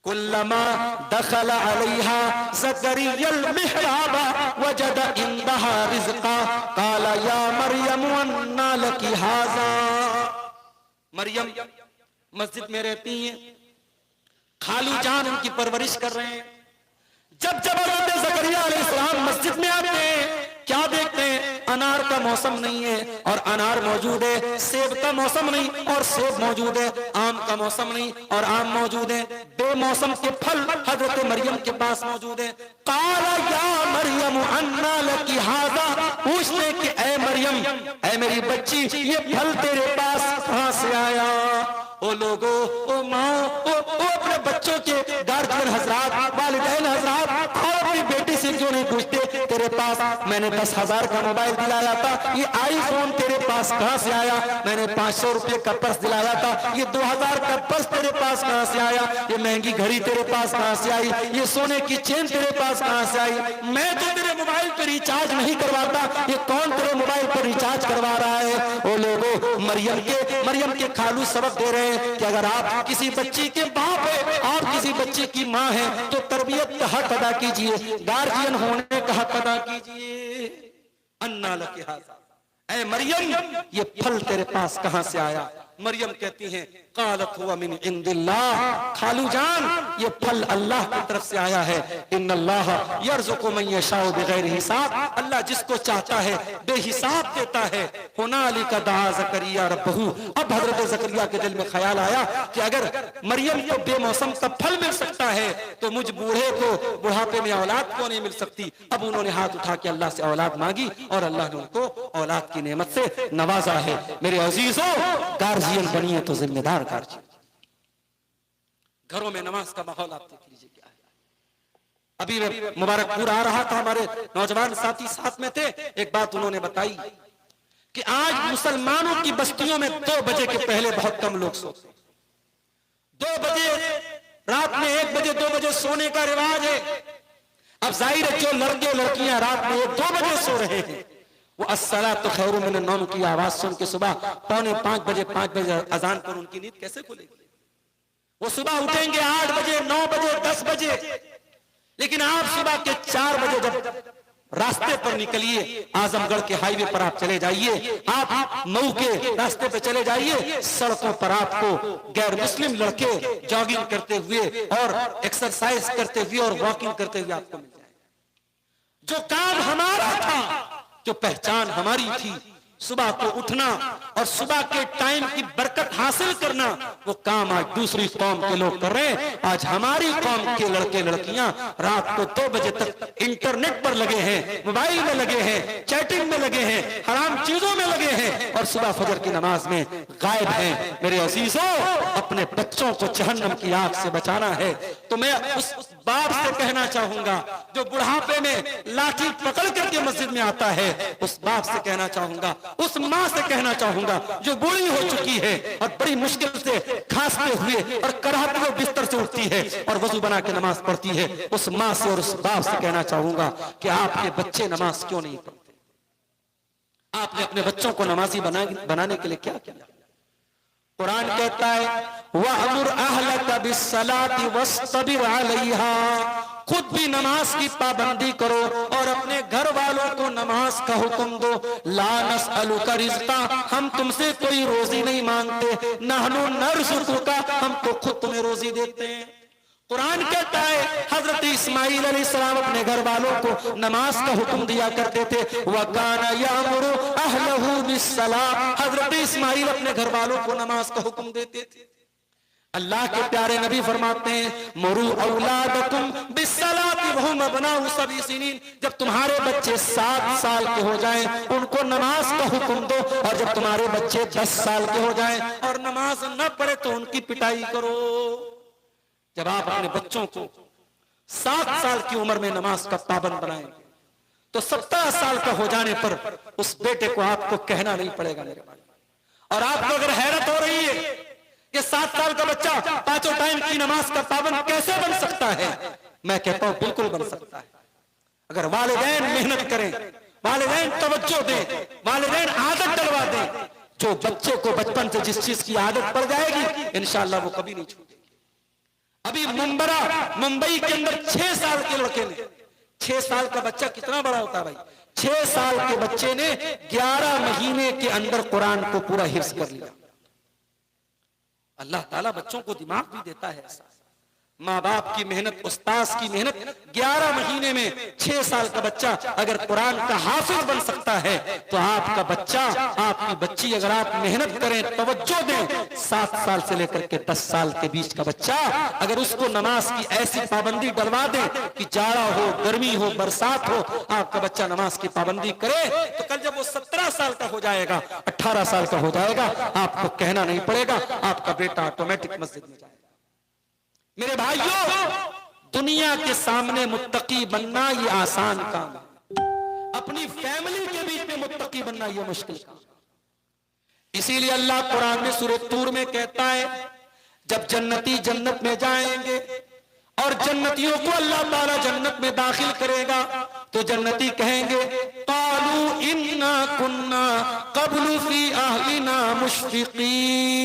A: कुल्लमा दखल अलैहा ज़करियल मिहराबा वजद इंदहा रिज़्क़ा क़ाल या मरियम अन्ना लकी हाज़ा। मरियम मस्जिद में रहती हैं, खालू जान उनकी परवरिश कर रहे हैं। जब जब हज़रत ज़करिया अलैहिस्सलाम मस्जिद में आते हैं, क्या देखते हैं? अनार का मौसम नहीं है और अनार मौजूद है, सेब का मौसम नहीं और सेब मौजूद है, आम का मौसम नहीं और आम मौजूद है, बेमौसम के फल हजरत मरियम के पास मौजूद है। काला या मरियम अन्ना लकी हाज़ा, पूछते कि ऐ मरियम, ऐ मेरी बच्ची, ये फल तेरे पास कहां से आया? ओ लोगो, ओ माँ, ओ अपने बच्चों के गार्जियन हजरात, वालिदैन हजरात, और अपनी बेटी से क्यों नहीं पूछते तेरे पास मैंने 10,000 का मोबाइल दिलाया था, ये आईफोन तेरे पास कहां से आया? मैंने 500 रुपए का पर्स दिलाया था, ये 2000 का पर्स तेरे पास कहां से आया? ये महंगी घड़ी तेरे पास कहां से आई? ये सोने की चेन तेरे पास कहां से आई? मैं तो तेरे मोबाइल पर रिचार्ज नहीं करवाता, ये कौन तेरे मोबाइल पर रिचार्ज करवा रहा है? ओ लोगो, मरियम के खालू सबक दे रहे हैं कि अगर आप किसी बच्ची के बाप है, आप किसी बच्चे की माँ है, तो तरबियत का हक अदा कीजिए, गार्जियन होने का हक अदा कीजिए। अन्ना लकी हाज़ा, ऐ मरियम, ये फल तेरे पास कहां से आया? मरियम कहती हैं क़ालत हुवा मिन इंदिल्लाह, खालू जान ये फल अल्लाह की तरफ से आया है। इन्नल्लाह यर्ज़ुक़ु मन यशाउ बिग़ैरि हिसाब, अल्लाह जिसको चाहता है बेहिसाब देता है। हुनालिका दआ ज़करिया रब्बहू, अब हजरत ज़करिया के दिल में ख्याल आया कि अगर मरियम को बेमौसम का फल मिल सकता है तो मुझ बूढ़े को बुढ़ापे में औलाद क्यों नहीं मिल सकती? अब उन्होंने हाथ उठा के अल्लाह से औलाद मांगी और अल्लाह ने उनको औलाद की नेमत से नवाजा है। मेरे अजीजों, गार्जियन बनिए तो जिम्मेदार गार्जियन। घरों में नमाज का माहौल आप देख लीजिए क्या है। अभी मैं मुबारकपुर आ रहा था, हमारे नौजवान साथी साथ में थे, एक बात उन्होंने बताई कि आज मुसलमानों की बस्तियों में 2 बजे के पहले बहुत कम लोग सोते। 2 बजे रात में 1 बजे 2 बजे सोने का रिवाज है। अब जाहिर है जो लड़के लड़कियां रात में 1-2 बजे सो रहे हैं, वो अस्सलातु खैरुम मिनन नौम की आवाज सुन के सुबह 4:45 बजे अजान पर उनकी नींद कैसे खुलेगी? वो सुबह उठेंगे 8 बजे 9 बजे 10 बजे। लेकिन आप सुबह के 4 बजे जब रास्ते पर निकलिए, आजमगढ़ के हाईवे पर आप चले जाइए, आप मऊ के रास्ते पर चले जाइए, सड़कों पर आपको गैर मुस्लिम लड़के जॉगिंग करते हुए और एक्सरसाइज करते हुए और वॉकिंग करते हुए आपको मिल जाएंगे। जो काम हमारा था, जो पहचान हमारी थी, सुबह को उठना और सुबह के टाइम की बरकत हासिल करना, वो काम आज दूसरी कौम के लोग कर रहे हैं। आज हमारी कौम के लड़के लड़कियां रात को 2 बजे तक इंटरनेट पर लगे हैं, मोबाइल में लगे हैं, चैटिंग में लगे हैं, हराम चीजों में लगे हैं और सुबह फजर की नमाज में गायब हैं। मेरे अजीजों, अपने बच्चों को जहन्नम की आग से बचाना है तो मैं उस बाप से कहना चाहूंगा जो बुढ़ापे में लाठी पकड़ करके मस्जिद में आता है, उस बाप से कहना चाहूंगा, उस माँ से कहना चाहूंगा जो बूढ़ी हो चुकी है और बड़ी मुश्किल से खांसते हुए और कराहते हुए बिस्तर से उठती है और वजू बना के नमाज पढ़ती है, उस माँ से और उस बाप से कहना चाहूंगा कि आपके बच्चे नमाज क्यों नहीं पढ़ते? आपने अपने बच्चों को नमाजी बनाने के लिए क्या किया? कुरान कहता है वअमुर अहलका बिस्सलाति वस्तबिर अलैहा, खुद भी नमाज की पाबंदी करो और अपने घर वालों को नमाज का हुक्म दो। ला नसअलुका रिज़्क़ा, हम तुमसे कोई रोजी नहीं मांगते, नहनु नरज़ुकुका, हम तो खुद तुम्हें रोजी देते हैं। कुरान कहता है हजरत इस्माइल अलैहिस्सलाम अपने घर वालों को नमाज का हुक्म दिया करते थे। वकाना यामुरु अहलहु बिस्सलाह, हजरत इस्माइल अपने घर वालों को नमाज का हुक्म देते थे। अल्लाह के प्यारे नबी फरमाते हैं मुरू औलादकुम बिस्सलाति वहुम अबनाउ सबई सिनीन, जब तुम्हारे बच्चे 7 साल के हो जाएं उनको नमाज का हुक्म दो, और जब तुम्हारे बच्चे 10 साल के हो जाएं और नमाज न पढ़े तो उनकी पिटाई करो। जब आप अपने बच्चों को 7 साल की उम्र में नमाज का पाबंद बनाएंगे तो 17 साल का हो जाने पर उस बेटे को आपको कहना नहीं पड़ेगा मेरे भाई। और आपको अगर हैरत हो रही है कि 7 साल का बच्चा 5 टाइम की नमाज का पाबंद कैसे बन सकता है, मैं कहता हूं बिल्कुल बन सकता है। अगर वालिदैन मेहनत करें, वालिदैन तवज्जो दें, वालिदैन आदत डलवा दें, जो बच्चे को बचपन से जिस चीज की आदत पड़ जाएगी इंशाअल्लाह वो कभी नहीं छूटेगी। अभी मुंबई के अंदर 6 साल के लड़के ने, 6 साल का बच्चा कितना बड़ा होता है भाई, 6 साल के बच्चे ने 11 महीने के अंदर कुरान को पूरा हिफ्ज कर लिया। अल्लाह ताला बच्चों को दिमाग भी देता है ऐसा। माँ बाप की मेहनत, उस्ताद की मेहनत, 11 महीने में 6 साल का बच्चा अगर कुरान का हाफिज बन सकता है तो आपका बच्चा, आपकी बच्ची अगर आप मेहनत करें, तवज्जो दें, 7 साल से लेकर के 10 साल के बीच का बच्चा अगर उसको नमाज की ऐसी पाबंदी डलवा दें कि जाड़ा हो, गर्मी हो, बरसात हो, आपका बच्चा नमाज की पाबंदी करे तो कल जब वो 17 साल का हो जाएगा, 18 साल का हो जाएगा, आपको कहना नहीं पड़ेगा, आपका बेटा ऑटोमेटिक मस्जिद में जाएगा। मेरे भाइयों, दुनिया के सामने मुत्तकी बनना ये आसान काम है, अपनी फैमिली के बीच में मुत्तकी बनना ये मुश्किल काम है। इसीलिए अल्लाह कुरान में सूरह तूर में कहता है जब जन्नती जन्नत में जाएंगे और जन्नतियों को अल्लाह ताला जन्नत में दाखिल करेगा तो जन्नती कहेंगे कालू इन्ना कुन्ना क़ब्लु फी अहलिना मुश्फिकीन,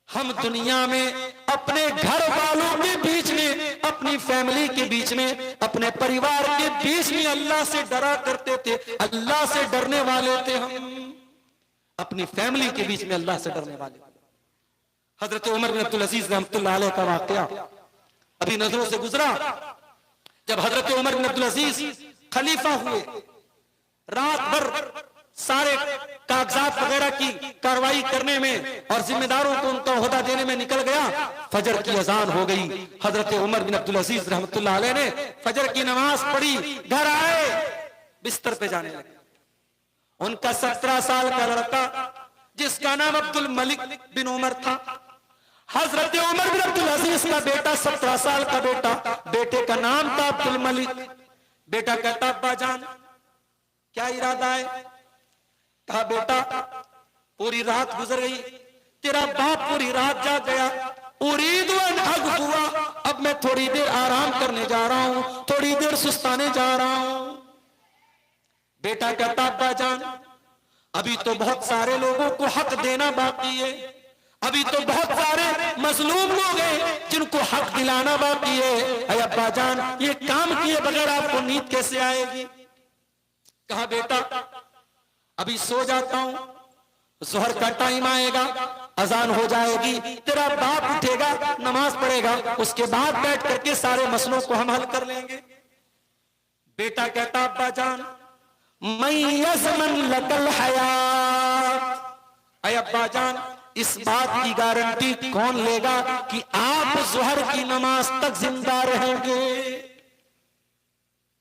A: हम दुनिया में अपने घर वालों के बीच में, अपनी फैमिली के बीच में, अपने परिवार के बीच में अल्लाह से डरा करते थे, अल्लाह से डरने वाले थे। हम अपनी फैमिली के बीच में अल्लाह से डरने वाले। हजरत उमर बिन अब्दुल अजीज रहमतुल्लाह अलैह का वाकया अभी नजरों से गुजरा। जब हजरत उमर बिन अब्दुल अजीज खलीफा हुए, रात भर सारे कागजात वगैरह की कार्रवाई करने में और जिम्मेदारों को उनका ओहदा देने में निकल गया। फजर की अजान हो गई। हजरत उमर बिन अब्दुल अजीज रहमतुल्लाह अलैह ने फजर की नमाज पढ़ी, घर आए, बिस्तर पे जाने लगे। उनका 17 साल का लड़का जिसका नाम अब्दुल मलिक बिन उमर था, हजरत उमर बिन अब्दुल अजीज का बेटा, 17 साल का बेटा, बेटे का नाम था अब्दुल मलिक। बेटा कहता अब्बा जान क्या इरादा है? कहा बेटा पूरी रात गुजर गई, तेरा बाप पूरी रात जाग गया, उरीदु अन अग़फ़ुवा, अब मैं थोड़ी देर आराम करने जा रहा हूं, थोड़ी देर सुस्ताने जा रहा हूं। बेटा कहता अब्बा जान अभी तो बहुत सारे लोगों को हक देना बाकी है, अभी तो बहुत सारे मजलूम लोग हैं जिनको हक दिलाना बाकी है। अरे अब्बा जान ये काम किए बगैर आपको नींद कैसे आएगी? कहा बेटा अभी सो जाता हूं, जोहर का टाइम आएगा, अजान हो जाएगी, तेरा बाप उठेगा, नमाज पढ़ेगा, उसके बाद बैठ करके सारे मसलों को हम हल कर लेंगे। बेटा कहता अब्बा जान मैं यज़मन लकल हयात, अय अब्बा जान इस बात की गारंटी कौन लेगा कि आप जोहर की नमाज तक जिंदा रहेंगे?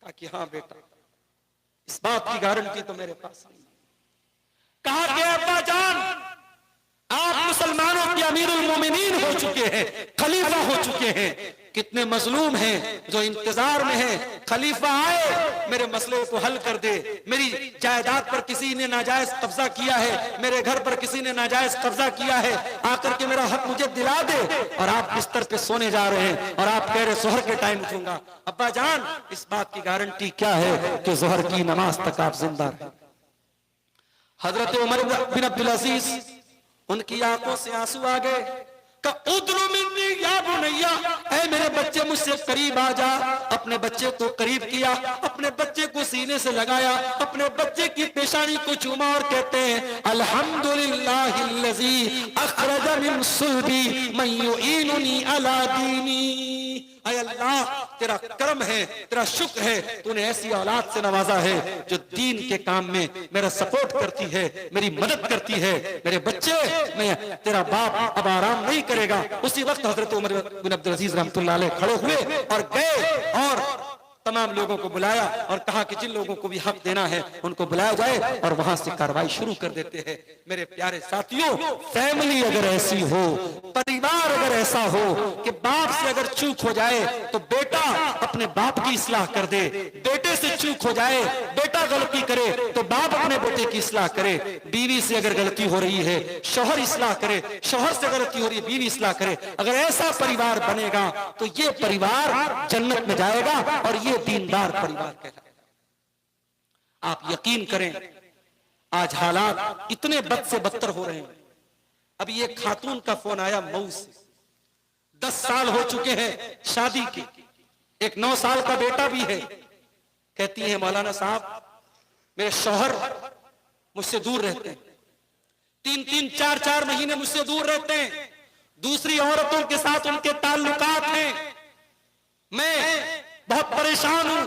A: कहा कि हाँ बेटा इस बात की गारंटी तो मेरे पास नहीं। कहा कि अब्बा जान आप मुसलमानों के अमीरुल मोमिनीन हो चुके हैं, खलीफा हो चुके हैं, कितने मजलूम हैं जो इंतजार में हैं, खलीफा आए मेरे मसले को हल कर दे, मेरी जायदाद पर किसी ने नाजायज कब्जा किया है, मेरे घर पर किसी ने नाजायज कब्जा किया है, आकर के मेरा हक मुझे दिला दे। और आप बिस्तर पे सोने जा रहे हैं और आप कह रहे जोहर के टाइम उठूंगा। अब्बा जान इस बात की गारंटी क्या है कि जोहर की नमाज तक आप जिंदा रहे? हजरत उमर बिन अब्दुल अजीज उनकी आंखों से आंसू आ गए। उद्नु मिन्नी या बुनैया, ऐ मेरे बच्चे मुझसे करीब आ जा। अपने बच्चे को करीब किया, अपने बच्चे को सीने से लगाया, अपने बच्चे की पेशानी को चूमा और कहते हैं अल्हम्दुलिल्लाहिल्लज़ी अखरज मिन सुल्बी मन युईनुनी अला दीनी। ऐ अल्लाह तेरा करम है, तेरा शुक्र है, तूने ऐसी औलाद से नवाजा है जो दीन के काम में मेरा सपोर्ट करती है, मेरी मदद करती है। मेरे बच्चे मैं तेरा बाप अब आराम नहीं करेगा। उसी वक्त हजरत उमर बिन अब्दुल अजीज रहमतुल्लाह अलैह खड़े हुए और गए और तमाम लोगों को बुलाया और कहा कि जिन लोगों को भी हक देना है उनको बुलाया जाए और वहां से कार्रवाई शुरू कर देते हैं। मेरे प्यारे साथियों, फैमिली अगर ऐसी हो, परिवार अगर ऐसा हो कि बाप से अगर चूक हो जाए तो बेटा अपने बाप की इस्लाह कर दे, बेटे से चूक हो जाए, बेटा गलती करे तो बाप अपने बेटे की इस्लाह करे, बीवी से अगर गलती हो रही है शौहर इस्लाह करे, शौहर से गलती हो रही है बीवी इस्लाह करे। अगर ऐसा परिवार बनेगा तो ये परिवार जन्नत में जाएगा और ये दीनदार परिवार कहलाएगा। आप यकीन करें आज हालात इतने बद से बदतर हो रहे हैं। अभी एक खातून का फोन आया मऊ से, 10 साल हो चुके हैं शादी के, एक 9 साल का बेटा भी है। कहती है मौलाना साहब मेरे शौहर मुझसे दूर रहते हैं, 3-3 4-4 महीने मुझसे दूर रहते हैं, दूसरी औरतों के साथ उनके ताल्लुकात हैं, मैं बहुत परेशान हूं,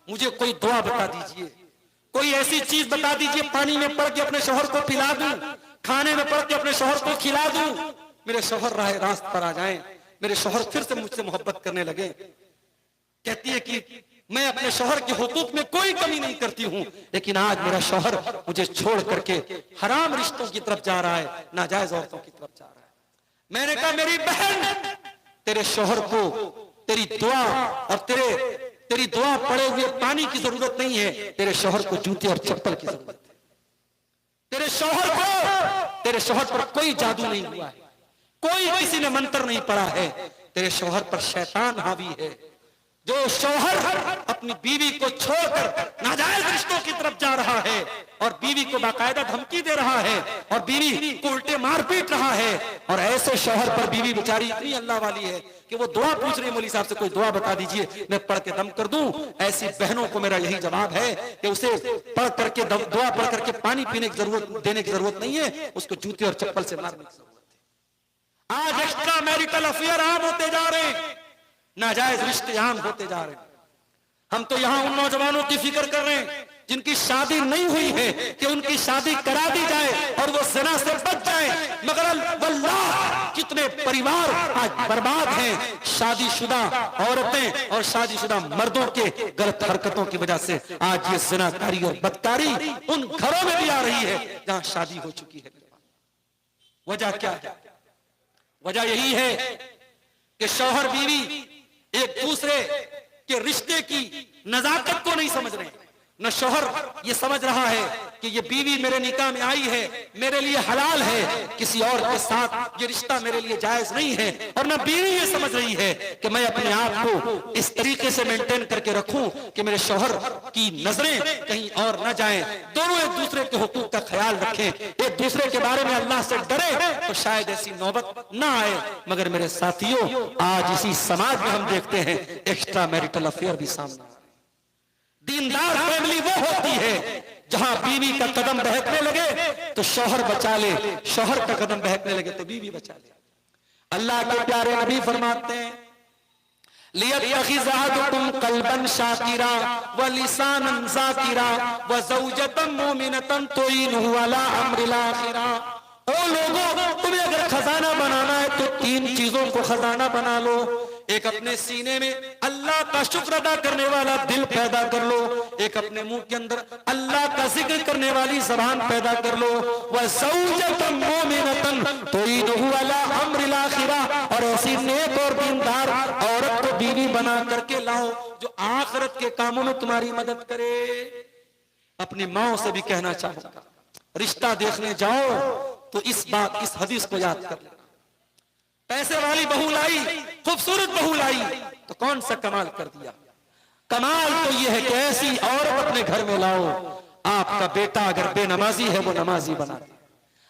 A: मुझे कोई दुआ बता दीजिए, कोई ऐसी चीज बता दीजिए पानी में पड़ के अपने शौहर को पिला दूं, खाने में पड़ के अपने शौहर को खिला दूं, मेरे शौहर राह रास्त पर आ जाएं, मेरे शौहर फिर से मुझसे मोहब्बत करने लगे। कहती है कि मैं अपने शौहर के हुकूक में कोई कमी नहीं करती हूं, लेकिन आज मेरा शौहर मुझे छोड़ करके हराम रिश्तों की तरफ जा रहा है, नाजायज औरतों की तरफ जा रहा है। मैंने कहा मेरी बहन तेरे शौहर को तेरी दुआ और तेरी दुआ पड़े हुए पानी की जरूरत नहीं है, तेरे शौहर को जूते और चप्पल की जरूरत है। तेरे शौहर पर कोई जादू नहीं हुआ है, कोई किसी ने मंत्र नहीं पड़ा है, तेरे शौहर पर शैतान हावी है। जो शौहर अपनी बीवी को छोड़कर नाजायज रिश्तों की तरफ जा रहा है और बीवी को बाकायदा धमकी दे रहा है और बीवी को उल्टे मार पीट रहा है, और ऐसे शौहर पर बीवी बेचारी इतनी अल्लाह वाली है कि वो दुआ पूछ रही है मौलवी साहब से कोई दुआ बता दीजिए मैं पढ़ के दम कर दूं। ऐसी बहनों को मेरा यही जवाब है कि उसे पढ़ करके दुआ पढ़ करके पानी पीने की जरूरत देने की जरूरत नहीं है, उसको जूते और चप्पल से मारने की जरूरत है। आज एक्स्ट्रा मैरिटल अफेयर आम होते जा रहे हैं, नाजायज रिश्ते आम होते जा रहे हैं। हम तो यहां उन नौजवानों की फिक्र कर रहे हैं जिनकी शादी नहीं हुई है कि उनकी शादी करा दी जाए और वो ज़िना से बच जाए, मगर वल्लाह कितने परिवार आज बर्बाद हैं। शादीशुदा औरतें और शादीशुदा मर्दों के गलत हरकतों की वजह से आज ये ज़िनाकारी और बदकारी उन घरों में भी आ रही है जहां शादी हो चुकी है। वजह क्या है? वजह यही है कि शौहर बीवी एक दूसरे के रिश्ते की नजाकत को नहीं समझ रहे। न शौहर ये समझ रहा है कि ये बीवी मेरे निकाह में आई है, मेरे लिए हलाल है, किसी और के साथ ये रिश्ता मेरे लिए जायज नहीं है। और ना बीवी ये समझ रही है कि मैं अपने आप को इस तरीके से मेंटेन करके रखूं कि मेरे शौहर की नजरें कहीं और न जाएं। दोनों एक दूसरे के हुकूक का ख्याल रखें, एक दूसरे के बारे में अल्लाह से डरे, तो शायद ऐसी नौबत ना आए। मगर मेरे साथियों, आज इसी समाज में हम देखते हैं एक्स्ट्रा मैरिटल अफेयर भी सामने। दीनदार फैमिली वो होती है जहां बीवी का कदम बहकने लगे तो शौहर बचा ले, शौहर का कदम बहकने लगे तो बीवी बचा ले। अल्लाह के प्यारे नबी फरमाते हैं, लियत्तखिज़ अहदुकुम कल्बन शाकिरा व लिसानन ज़ाकिरा व ज़ौजतन मुमिनतन तुईनुहु अला अम्रिल आखिरा। ओ लोगों, तुम्हें अगर खजाना बनाना है तो 3 चीजों को खजाना बना लो। एक अपने सीने में अल्लाह का शुक्र अदा करने वाला दिल पैदा कर लो, एक अपने मुंह के अंदर अल्लाह का जिक्र करने वाली ज़बान पैदा कर लो। वह ज़ौजतन मुमिनतन तुईनुहु अला अम्रिल आखिरा, और ऐसी नेक और दीनदार औरत को बीवी बना करके लाओ जो आखिरत के कामों में तुम्हारी मदद करे। अपनी माओ से भी कहना चाहूंगा, रिश्ता देखने जाओ तो इस हदीस को याद कर लेना। पैसे वाली बहू लाई, खूबसूरत बहू लाई, तो कौन सा कमाल कर दिया। कमाल तो यह है कि ऐसी औरत अपने घर में लाओ, आपका बेटा अगर बेनमाजी है वो नमाजी बना दे,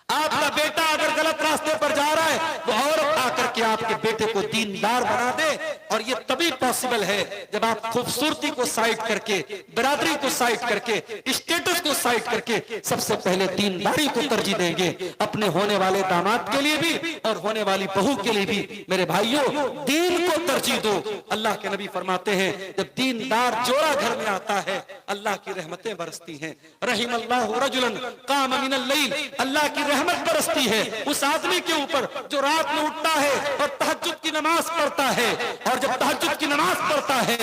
A: आपका बेटा अगर गलत रास्ते पर जा रहा है वो औरत आकर के आपके बेटे को दीनदार बना दे। और ये तभी पॉसिबल है जब आप खूबसूरती को साइड करके, बिरादरी को साइड करके, स्टेटस को साइड करके सबसे पहले दीनदारी को तरजीह देंगे, अपने होने वाले दामाद के लिए भी और होने वाली बहू के लिए भी। मेरे भाइयों, दीन को तरजीह दो। अल्लाह के नबी फरमाते हैं, जब दीनदार जोड़ा घर में आता है अल्लाह की रहमतें बरसती हैं। रहिमल्लाहु रजुलन काम मिनल लैल, अल्लाह की रहमत बरसती है उस आदमी के ऊपर जो रात में उठता है और तहज्जुद की नमाज पढ़ता है। और जब तहज्जुद की नमाज पढ़ता है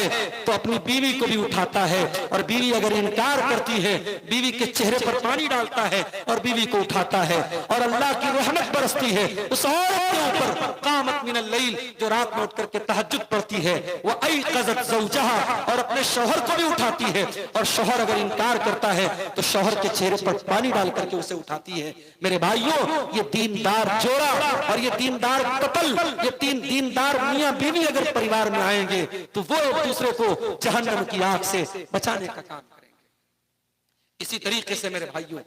A: तो अपनी बीवी को भी उठाता है, और बीवी अगर इनकार करती है बीवी के चेहरे पर पानी डालता है और बीवी को उठाता है। और अल्लाह की रहमत बरसती है उस औरत के ऊपर कामत मिनल लैल, जो रात में उठ करके तहज्जुद पढ़ती है। वह अयक़ज़त ज़ौजहा, और अपने शौहर को भी उठाती है। और शौहर अगर इनकार करता है तो शौहर के चेहरे पर पानी डाल करके उसे उठाती है। मेरे भाइयों, ये दीनदार जोड़ा और ये दीनदार कपल, ये 3 दीनदार मियां बीवी अगर परिवार में आएंगे तो वो एक दूसरे को जहन्नम की आग से बचाने का काम करेंगे। इसी तरीके से मेरे भाइयों,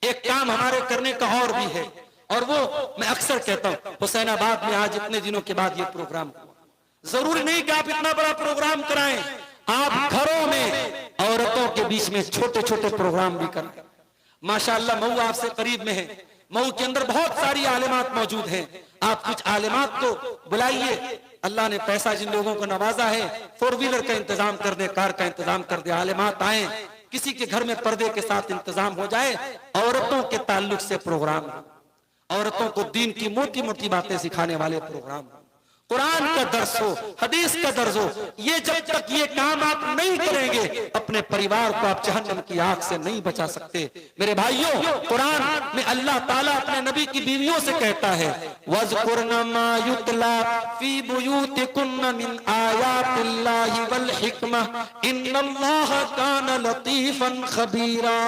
A: एक काम हमारे करने का और भी है, और वो मैं अक्सर कहता हूं, हुसैनाबाद में आज इतने दिनों के बाद ये प्रोग्राम हुआ। जरूरी नहीं कि आप इतना बड़ा प्रोग्राम कराएं, आप घरों में औरतों के बीच में छोटे छोटे प्रोग्राम भी करें। माशाअल्लाह मऊ आपसे करीब में है, मऊ के अंदर बहुत सारी आलिमात मौजूद हैं। आप कुछ आलिमात को बुलाइए, अल्लाह ने पैसा जिन लोगों को नवाजा है 4 व्हीलर का इंतजाम कर दे, कार का इंतजाम कर दे, आलिमात आए, किसी के घर में पर्दे के साथ इंतजाम हो जाए। औरतों के ताल्लुक से प्रोग्राम, औरतों को दीन की मोटी मोटी बातें सिखाने वाले प्रोग्राम, कुरान का दर्स हो, हदीस का दर्स हो। ये जब तक ये काम आप नहीं करेंगे अपने परिवार को आप जहन्नम की आग से नहीं बचा सकते। मेरे भाइयों, कुरान में अल्लाह ताला अपने नबी की बीवियों से कहता है, वज़कुरना मा युतला फी बुयूतिकुन्ना मिन आयातिल्लाहि वल हिकमा इन्नल्लाहा काना लतीफन खबीरा।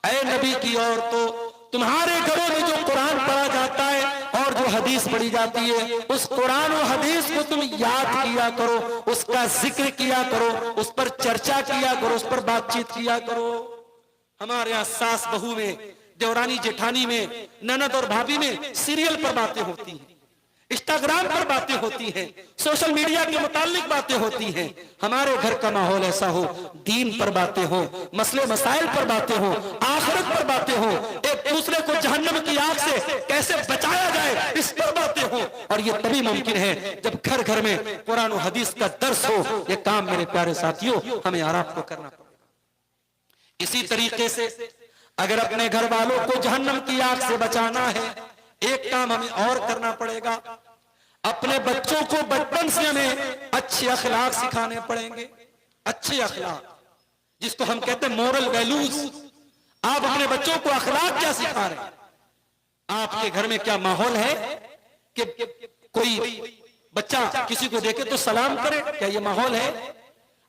A: ऐ नबी की औरतों, तुम्हारे घरों में जो कुरान पढ़ा जाता है और जो हदीस पढ़ी जाती है, उस कुरान और हदीस को तुम याद किया करो, उसका जिक्र किया करो, उस पर चर्चा किया करो, उस पर बातचीत किया करो। हमारे यहाँ सास बहू में, देवरानी जेठानी में, ननद और भाभी में सीरियल पर बातें होती हैं, इंस्टाग्राम पर बातें होती हैं, सोशल मीडिया के मुतालिक बातें होती हैं। हमारे घर का माहौल ऐसा हो, दीन पर बातें हो, मसले मसाइल पर बातें हो, आखिरत पर बातें हो, एक दूसरे को जहन्नम की आग से कैसे बचाया जाए इस पर बातें हो। और ये तभी मुमकिन है जब घर घर में कुरान और हदीस का दर्स हो। ये काम मेरे प्यारे साथियों हमें आराम को करना पड़ेगा। इसी तरीके से अगर अपने घर वालों को जहन्नम की आग से बचाना है, एक काम हमें और करना पड़ेगा, अपने बच्चों को बचपन से हमें अच्छे अखलाक सिखाने पड़ेंगे। अच्छे अखलाक जिसको हम कहते हैं मोरल वैल्यूज। आप अपने बच्चों को अखलाक क्या सिखा रहे हैं? आपके घर में क्या माहौल है कि कोई बच्चा किसी को देखे तो सलाम करे? क्या ये माहौल है?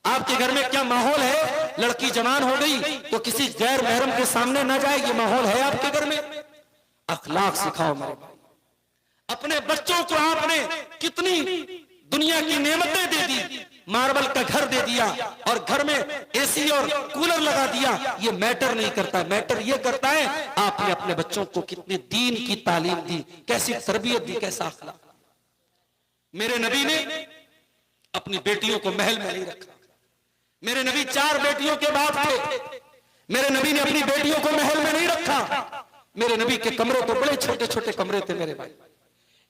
A: आपके घर में क्या माहौल है? लड़की जवान हो गई तो किसी गैर महरम के सामने ना जाए, ये माहौल है आपके घर में? अखलाक सिखाओ मेरे भाई। अपने बच्चों को आपने कितनी दुनिया की नेमतें दे दी, मार्बल का घर दे दिया और घर में एसी और कूलर लगा दिया, ये मैटर नहीं करता। मैटर ये करता है आपने अपने बच्चों को कितने दीन की तालीम दी, कैसी तरबियत दी, कैसा अखलाक। मेरे नबी ने अपनी बेटियों को महल में नहीं रखा। मेरे नबी 4 बेटियों के बाप थे। मेरे नबी ने अपनी बेटियों को महल में नहीं रखा। मेरे नबी के कमरे तो बड़े छोटे छोटे कमरे थे मेरे भाई।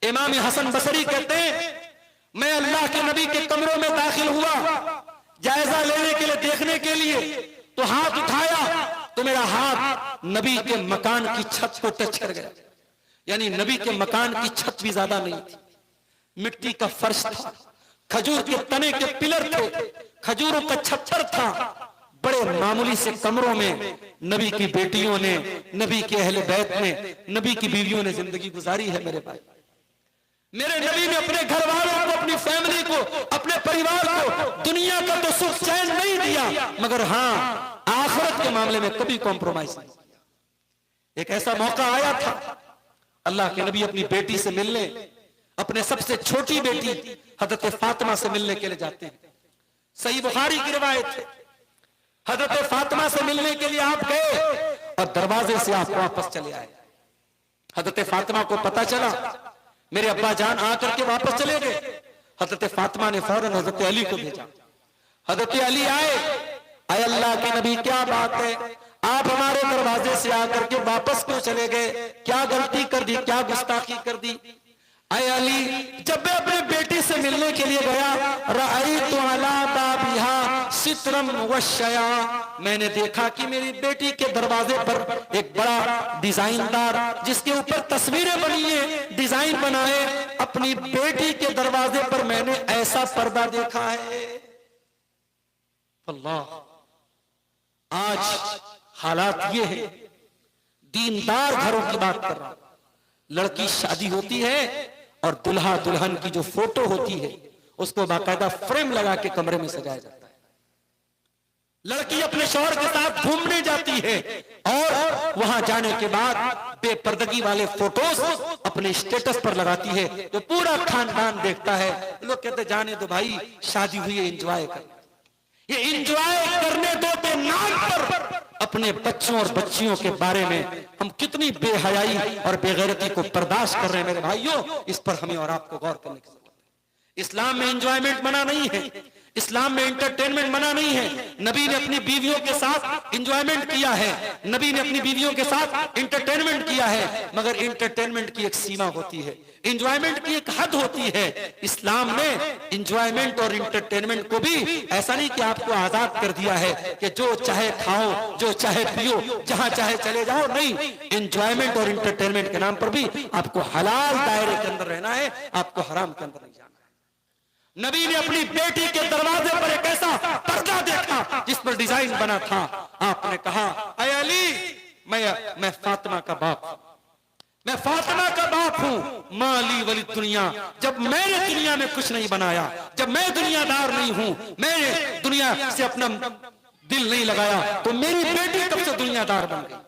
A: इमाम हसन बसरी कहते हैं, मैं अल्लाह के नबी के कमरों में दाखिल हुआ जायजा लेने के लिए, देखने के लिए, तो हाथ उठाया तो मेरा हाथ नबी के मकान की छत को टच कर गया। यानी नबी के मकान की छत भी ज्यादा नहीं थी, मिट्टी का फर्श था, खजूर के तने के पिलर थे, खजूरों का छप्पर था। बड़े मामूली से कमरों में नबी की बेटियों ने, नबी के अहले बैत ने, नबी की बीवियों ने जिंदगी गुजारी है मेरे भाई। मेरे नबी ने अपने घर वालों को, अपनी फैमिली को, अपने परिवार को दुनिया का तो सुख चैन नहीं दिया, मगर हाँ आखिरत के मामले में कभी कॉम्प्रोमाइज नहीं किया। एक ऐसा मौका आया था, अल्लाह के नबी अपनी बेटी से मिलने, अपने सबसे छोटी बेटी हजरत फातिमा से मिलने के लिए जाते हैं। सही बुखारी की रिवायत है, हजरत फातिमा से मिलने के लिए आप गए और दरवाजे से आप वापस चले आए। हजरत फातिमा को पता चला मेरे अब्बा जान आकर के वापस चले गए। हजरत फातिमा ने फौरन हजरत अली को भेजा। हजरत अली आए, आए अल्लाह के नबी क्या बात है, आप हमारे दरवाजे से आकर के वापस क्यों चले गए? क्या गलती कर दी, क्या गुस्ताखी कर दी? आए अली, जब मैं अपनी बेटी से मिलने के लिए गया, रअयतु अला बाबिहा सित्रम वशया, मैंने देखा कि मेरी बेटी के दरवाजे पर एक बड़ा डिजाइनदार, जिसके ऊपर तस्वीरें बनी है, डिजाइन बनाए, अपनी बेटी के दरवाजे पर मैंने ऐसा पर्दा देखा है। अल्लाह, आज हालात ये है, दीनदार घरों की बात कर रहा हूं, लड़की शादी होती है और दुल्हा दुल्हन की जो फोटो होती है उसको बाकायदा फ्रेम लगा के कमरे में सजाया जाता है। लड़की अपने शौहर के साथ घूमने जाती है और वहां जाने के बाद बेपर्दगी वाले फोटोज अपने स्टेटस पर लगाती है, तो पूरा खानदान देखता है। लोग कहते जाने दो भाई, शादी हुई है, एंजॉय कर, ये एंजॉय करने दो के नाम पर अपने बच्चों और बच्चियों के बारे में हम कितनी बेहयाई और बेगैरती को बर्दाश्त कर रहे हैं मेरे भाइयों। इस पर हमें और आपको गौर करने की जरूरत है। इस्लाम में एंजॉयमेंट मना नहीं है, इस्लाम में एंटरटेनमेंट मना नहीं है। नबी ने अपनी बीवियों के साथ एंजॉयमेंट किया है, नबी ने अपनी बीवियों के साथ एंटरटेनमेंट किया है, मगर एंटरटेनमेंट की एक सीमा होती है, एंजॉयमेंट की एक हद होती है। इस्लाम ने एंजॉयमेंट और एंटरटेनमेंट को भी ऐसा नहीं कि आपको आजाद कर दिया है कि जो चाहे खाओ, जो चाहे पियो, जहां चाहे चले जाओ, नहीं। एंजॉयमेंट और एंटरटेनमेंट के नाम पर भी आपको हलाल दायरे के अंदर रहना है, आपको हराम के अंदर नहीं जाना है। नबी ने अपनी बेटी के दरवाजे पर एक ऐसा पर्दा देखा जिस पर डिजाइन बना था। आपने कहा, अय अली, मैं फातिमा का बाप हूं, मैं फातिमा का बाप हूं, माली वली दुनिया। जब मैंने दुनिया में कुछ नहीं बनाया, जब मैं दुनियादार नहीं हूं, मैंने दुनिया से अपना दिल नहीं लगाया, तो मेरी बेटी कब से दुनियादार बन गई?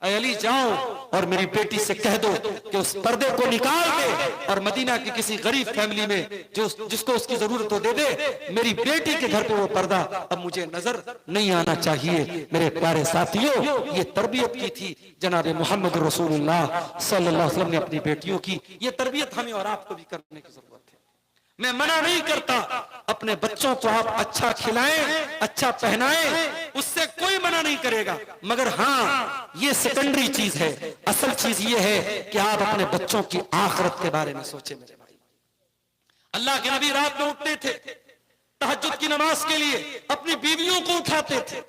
A: अय अली, जाओ और मेरी बेटी से कह दो कि उस पर्दे को निकाल दे और मदीना की किसी गरीब फैमिली में जिसको उसकी जरूरत हो दे दे। मेरी बेटी के घर पे वो पर्दा अब मुझे नजर नहीं आना चाहिए। मेरे प्यारे साथियों, ये तरबियत की थी जनाब मोहम्मद रसूलुल्लाह सल्लल्लाहु अलैहि वसल्लम ने अपनी बेटियों की। ये तरबियत हमें और आपको भी करने की जरूरत है। मैं मना नहीं करता, अपने बच्चों को आप अच्छा खिलाएं, अच्छा पहनाएं, उससे कोई मना नहीं करेगा, मगर हाँ ये सेकेंडरी चीज है। असल चीज ये है कि आप अपने बच्चों की आखिरत के बारे में सोचें मेरे भाई। अल्लाह के नबी रात में उठते थे, तहज्जुद की नमाज के लिए अपनी बीवियों को उठाते थे।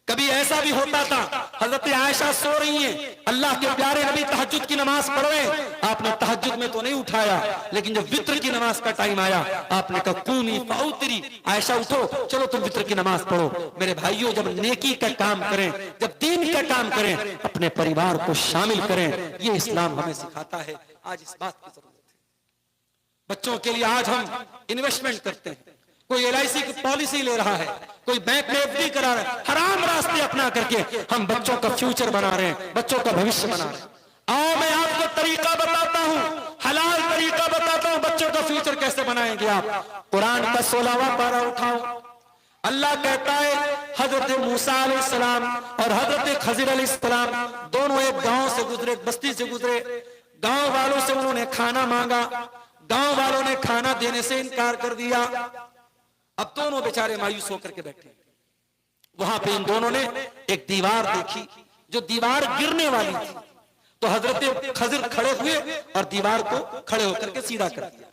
A: कभी ऐसा भी होता था, हजरत आयशा सो रही हैं, अल्लाह के प्यारे नबी तहज्जुद की नमाज पढ़ रहे हैं, आपने तहज्जुद में तो नहीं उठाया, लेकिन जब वित्र की नमाज का टाइम आया, आपने कहा कूनी फाउतरी, आयशा उठो, चलो तुम वित्र की नमाज पढ़ो। मेरे भाइयों, जब नेकी का काम करें, जब दीन का काम करें, अपने परिवार को शामिल करें, ये इस्लाम हमें सिखाता है। आज इस बात की जरूरत है। बच्चों के लिए आज हम इन्वेस्टमेंट करते हैं, कोई LIC की पॉलिसी ले रहा है, कोई बैंक में एफडी करा रहा है, हराम रास्ते अपना करके हम बच्चों का फ्यूचर बना रहे हैं, बच्चों का भविष्य बना रहे हैं। आओ मैं आपको तरीका बताता हूं, हलाल तरीका बताता हूं, बच्चों का फ्यूचर कैसे बनाएंगे आप। कुरान का 16वां पारा उठाओ, अल्लाह कहता है हजरत मूसा अलैहिस्सलाम और हजरत खजिर अलैहिस्सलाम दोनों एक गांव से गुजरे, बस्ती से गुजरे। गांव वालों से उन्होंने खाना मांगा, गांव वालों ने खाना देने से इनकार कर दिया। अब दोनों बेचारे मायूस होकर के बैठे। वहां पे इन दोनों ने एक दीवार देखी, जो दीवार गिरने वाली थी। तो हजरत खजिर खड़े हुए और दीवार को खड़े होकर के सीधा कर दिया।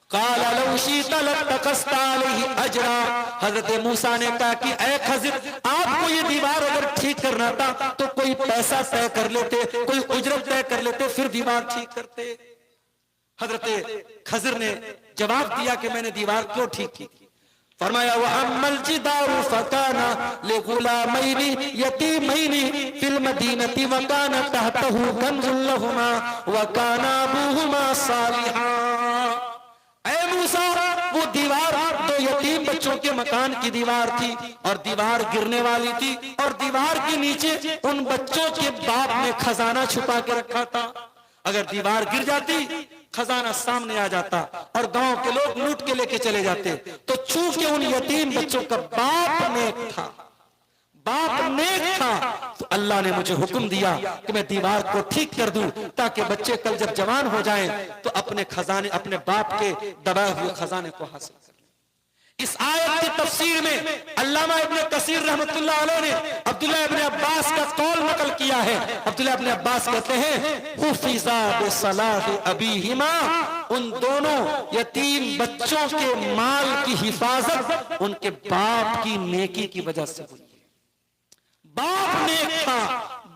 A: काला लौ शीता लतकस्ता अलैहि अजरा, हजरत मूसा ने कहा कि ऐ खजिर, आपको ये दीवार अगर ठीक करना था तो कोई पैसा तय कर लेते, कोई उजरत तय कर लेते, फिर दीवार ठीक करते। हजरत खजिर ने जवाब दिया कि मैंने दीवार क्यों ठीक की। फरमाया व अम्मल जिदारु फकाना लिगुलामैनि यतीमैनि फिल मदीनति व काना तहतहु कन्जुल लहुमा व काना अबूहुमा सालिहा। ऐ मूसा, वो दीवार दो यतीम बच्चों के मकान की दीवार थी और दीवार गिरने वाली थी, और दीवार के नीचे उन बच्चों के बाप ने खजाना छुपा के रखा था। अगर दीवार गिर जाती, खजाना सामने आ जाता और गांव के लोग लूट के लेके चले जाते। तो चूंकि उन यतीम बच्चों का बाप नेक था, बाप नेक था, तो अल्लाह ने मुझे हुक्म दिया कि मैं दीवार को ठीक कर दूं, ताकि बच्चे कल जब जवान हो जाएं तो अपने खजाने, अपने बाप के दबाए हुए खजाने को हासिल कर। इस आयत की तफसीर में अल्लामा इब्न कसीर रहमतुल्लाह अलैह ने अब्दुल्लाह इब्न अब्बास का कौल नकल किया है। अब्दुल्लाह इब्न अब्बास कहते हैं हुफिजा बिसलाह अबीहिमा, उन दोनों यतीम बच्चों के माल की हिफाजत उनके बाप की नेकी की वजह से हुई। बाप नेक था,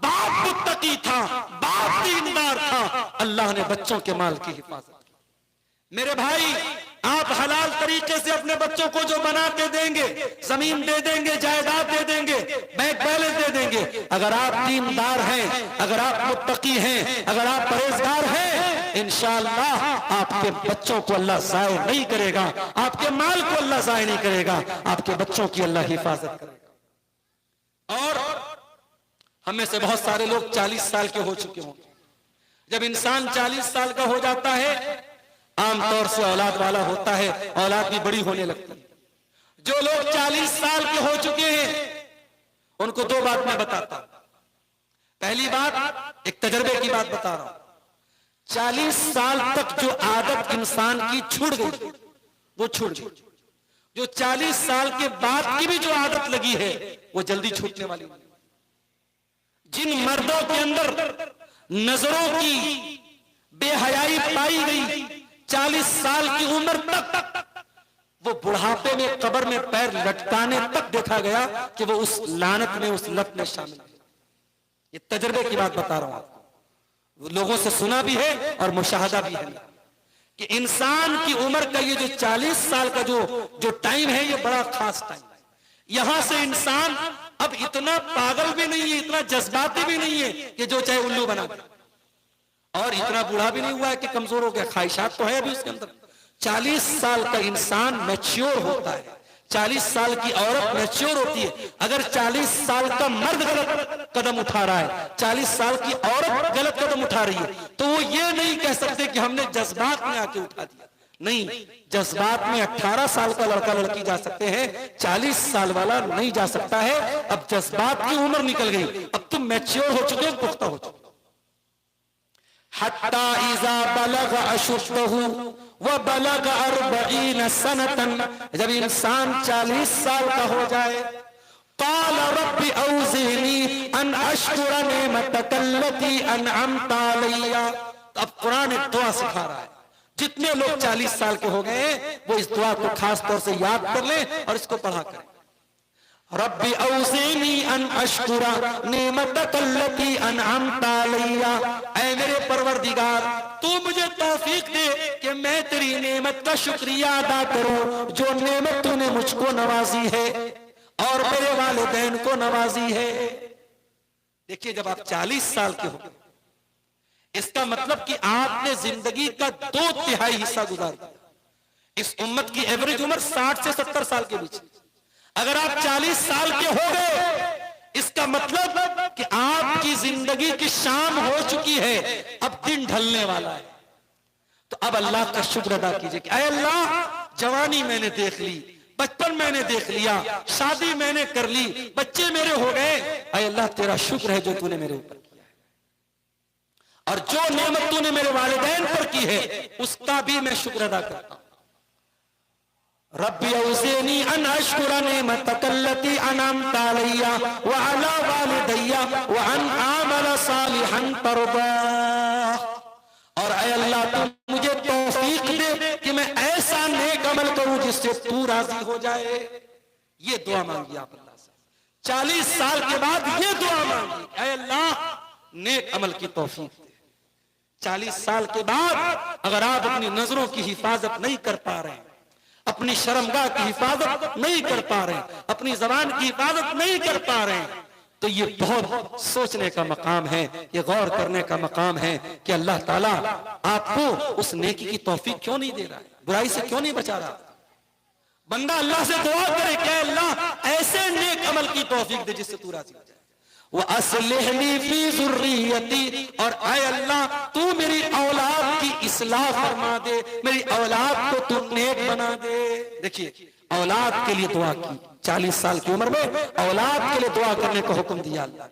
A: बाप मुत्तकी था, बाप दीनदार था, अल्लाह ने बच्चों के माल की हिफाजत की। मेरे भाई, आप हलाल तरीके से अपने बच्चों को जो बना के देंगे, जमीन दे देंगे, जायदाद दे देंगे, बैंक बैलेंस दे देंगे, अगर आप दीनदार हैं, अगर आप मुत्तकी हैं, अगर आप परहेजगार हैं, इंशाअल्लाह आपके बच्चों को अल्लाह जाय नहीं करेगा, आपके माल को अल्लाह जाय नहीं करेगा, आपके बच्चों की अल्लाह हिफाजत करेगा। और हमें से बहुत सारे लोग 40 साल के हो चुके होंगे। जब इंसान 40 साल का हो जाता है, आमतौर से औलाद वाला होता है, औलाद भी बड़ी होने लगती है। जो लोग 40 साल के हो चुके हैं, उनको दो बात मैं बताता हूं। पहली बात, एक तजर्बे की बात बता रहा हूं। 40 साल तक जो आदत इंसान की छूट गई, वो छूट गई। जो 40 साल के बाद की भी जो आदत लगी है, वो जल्दी छूटने वाली नहीं। जिन मर्दों के अंदर नजरों की बेहयाई पाई गई, 40 साल की उम्र तक, वो बुढ़ापे में कब्र में पैर लटकाने तक देखा गया कि वो उस लानत में, उस लत में शामिल है। ये तजर्बे की बात बता रहा हूं आपको, लोगों से सुना भी है और मुशाहदा भी है कि इंसान की उम्र का ये जो 40 साल का जो टाइम है, ये बड़ा खास टाइम है। यहां से इंसान अब इतना पागल भी नहीं है, इतना जज्बाती भी नहीं है कि जो चाहे उल्लू बना दे, और इतना बूढ़ा भी नहीं हुआ है कि कमजोर हो गया, ख्वाहिशात तो है अभी उसके अंदर। 40 साल का इंसान मैच्योर होता है, 40 साल की औरत मैच्योर होती है। अगर 40 साल का मर्द गलत कदम उठा रहा है, 40 साल की औरत गलत कदम उठा रही है, तो वो ये नहीं कह सकते कि हमने जज्बात में आके उठा दिया। नहीं, जज्बात में 18 साल का लड़का लड़की जा सकते हैं, 40 साल वाला नहीं जा सकता है। अब जज्बात की उम्र निकल गई, अब तुम मैच्योर हो चुके हो, पुख्ता हो चुके हो। हत्ता इज़ा बलग अशुद्धहु व बलग 40 सनतन, जब इंसान 40 साल का हो जाए, क़ाल रब्बि औज़िनी अन अश्कुरा निअमतकल्लती अनअमता अलैया। अब कुरान एक दुआ सिखा रहा है। जितने लोग 40 साल के हो गए, वो इस दुआ को खास तौर से याद कर लें और इसको पढ़ा करें। रब्बी औज़िनी अन अश्कुरा निअमतकल्लती अनअमता अलैया, ऐ मेरे परवरदिगार, तू मुझे तौफीक दे कि मैं तेरी नेमत का शुक्रिया अदा करूं, जो नेमत तूने मुझको नवाजी है और मेरे वालिदैन को नवाजी है। देखिए, जब आप 40 साल के हो, इसका मतलब कि आपने जिंदगी का 2/3 हिस्सा गुजार दिया। इस उम्मत की एवरेज उम्र 60 से 70 साल के बीच। अगर आप 40 साल के हो गए, इसका मतलब कि आपकी जिंदगी की शाम हो चुकी है, अब दिन ढलने वाला है। तो अब अल्लाह का शुक्र अदा कीजिए कि अय अल्लाह, जवानी मैंने देख ली, बचपन मैंने देख लिया, शादी मैंने कर ली, बच्चे मेरे हो गए। अय अल्लाह, तेरा शुक्र है जो तूने मेरे ऊपर किया है, और जो नेमत तूने मेरे वालिदैन पर की है उसका भी मैं शुक्र अदा करता हूं। रब्बी औज़िनी अन अश्कुरा निअमतकल्लती अनअमत अलैया व अला वालिदैया व अन आमल सालिहन तर्दा। और ऐ अल्लाह, तू मुझे तौफीक दे कि मैं ऐसा नेक अमल करूं जिससे तू राजी हो जाए। ये दुआ मांगी आप अल्लाह से। 40 साल के बाद ये दुआ मांगी, ऐ अल्लाह, नेक अमल की तौफीक दे। 40 साल के बाद अगर आप अपनी नजरों की हिफाजत नहीं कर पा रहे, अपनी शर्मगाह की हिफाजत नहीं कर पा रहे, अपनी जबान की हिफाजत नहीं कर पा रहे, तो ये बहुत सोचने का मकाम है, ये गौर करने का मकाम है कि अल्लाह ताला आपको उस नेकी की तौफीक क्यों नहीं दे रहा है, बुराई से क्यों नहीं बचा रहा। बंदा अल्लाह से दुआ करे कि अल्लाह ऐसे नेक अमल की तौफीक दे जिससे तू राजी हो जाए। वो अस्लिहनी फी ज़ुर्रियती, और ऐ अल्लाह, तू मेरी औलाद की इस्लाह फरमा दे, मेरी औलाद को तू नेक बना दे। देखिए, औलाद के लिए दुआ की, 40 साल की उम्र में औलाद के लिए दुआ करने का हुक्म दिया अल्लाह।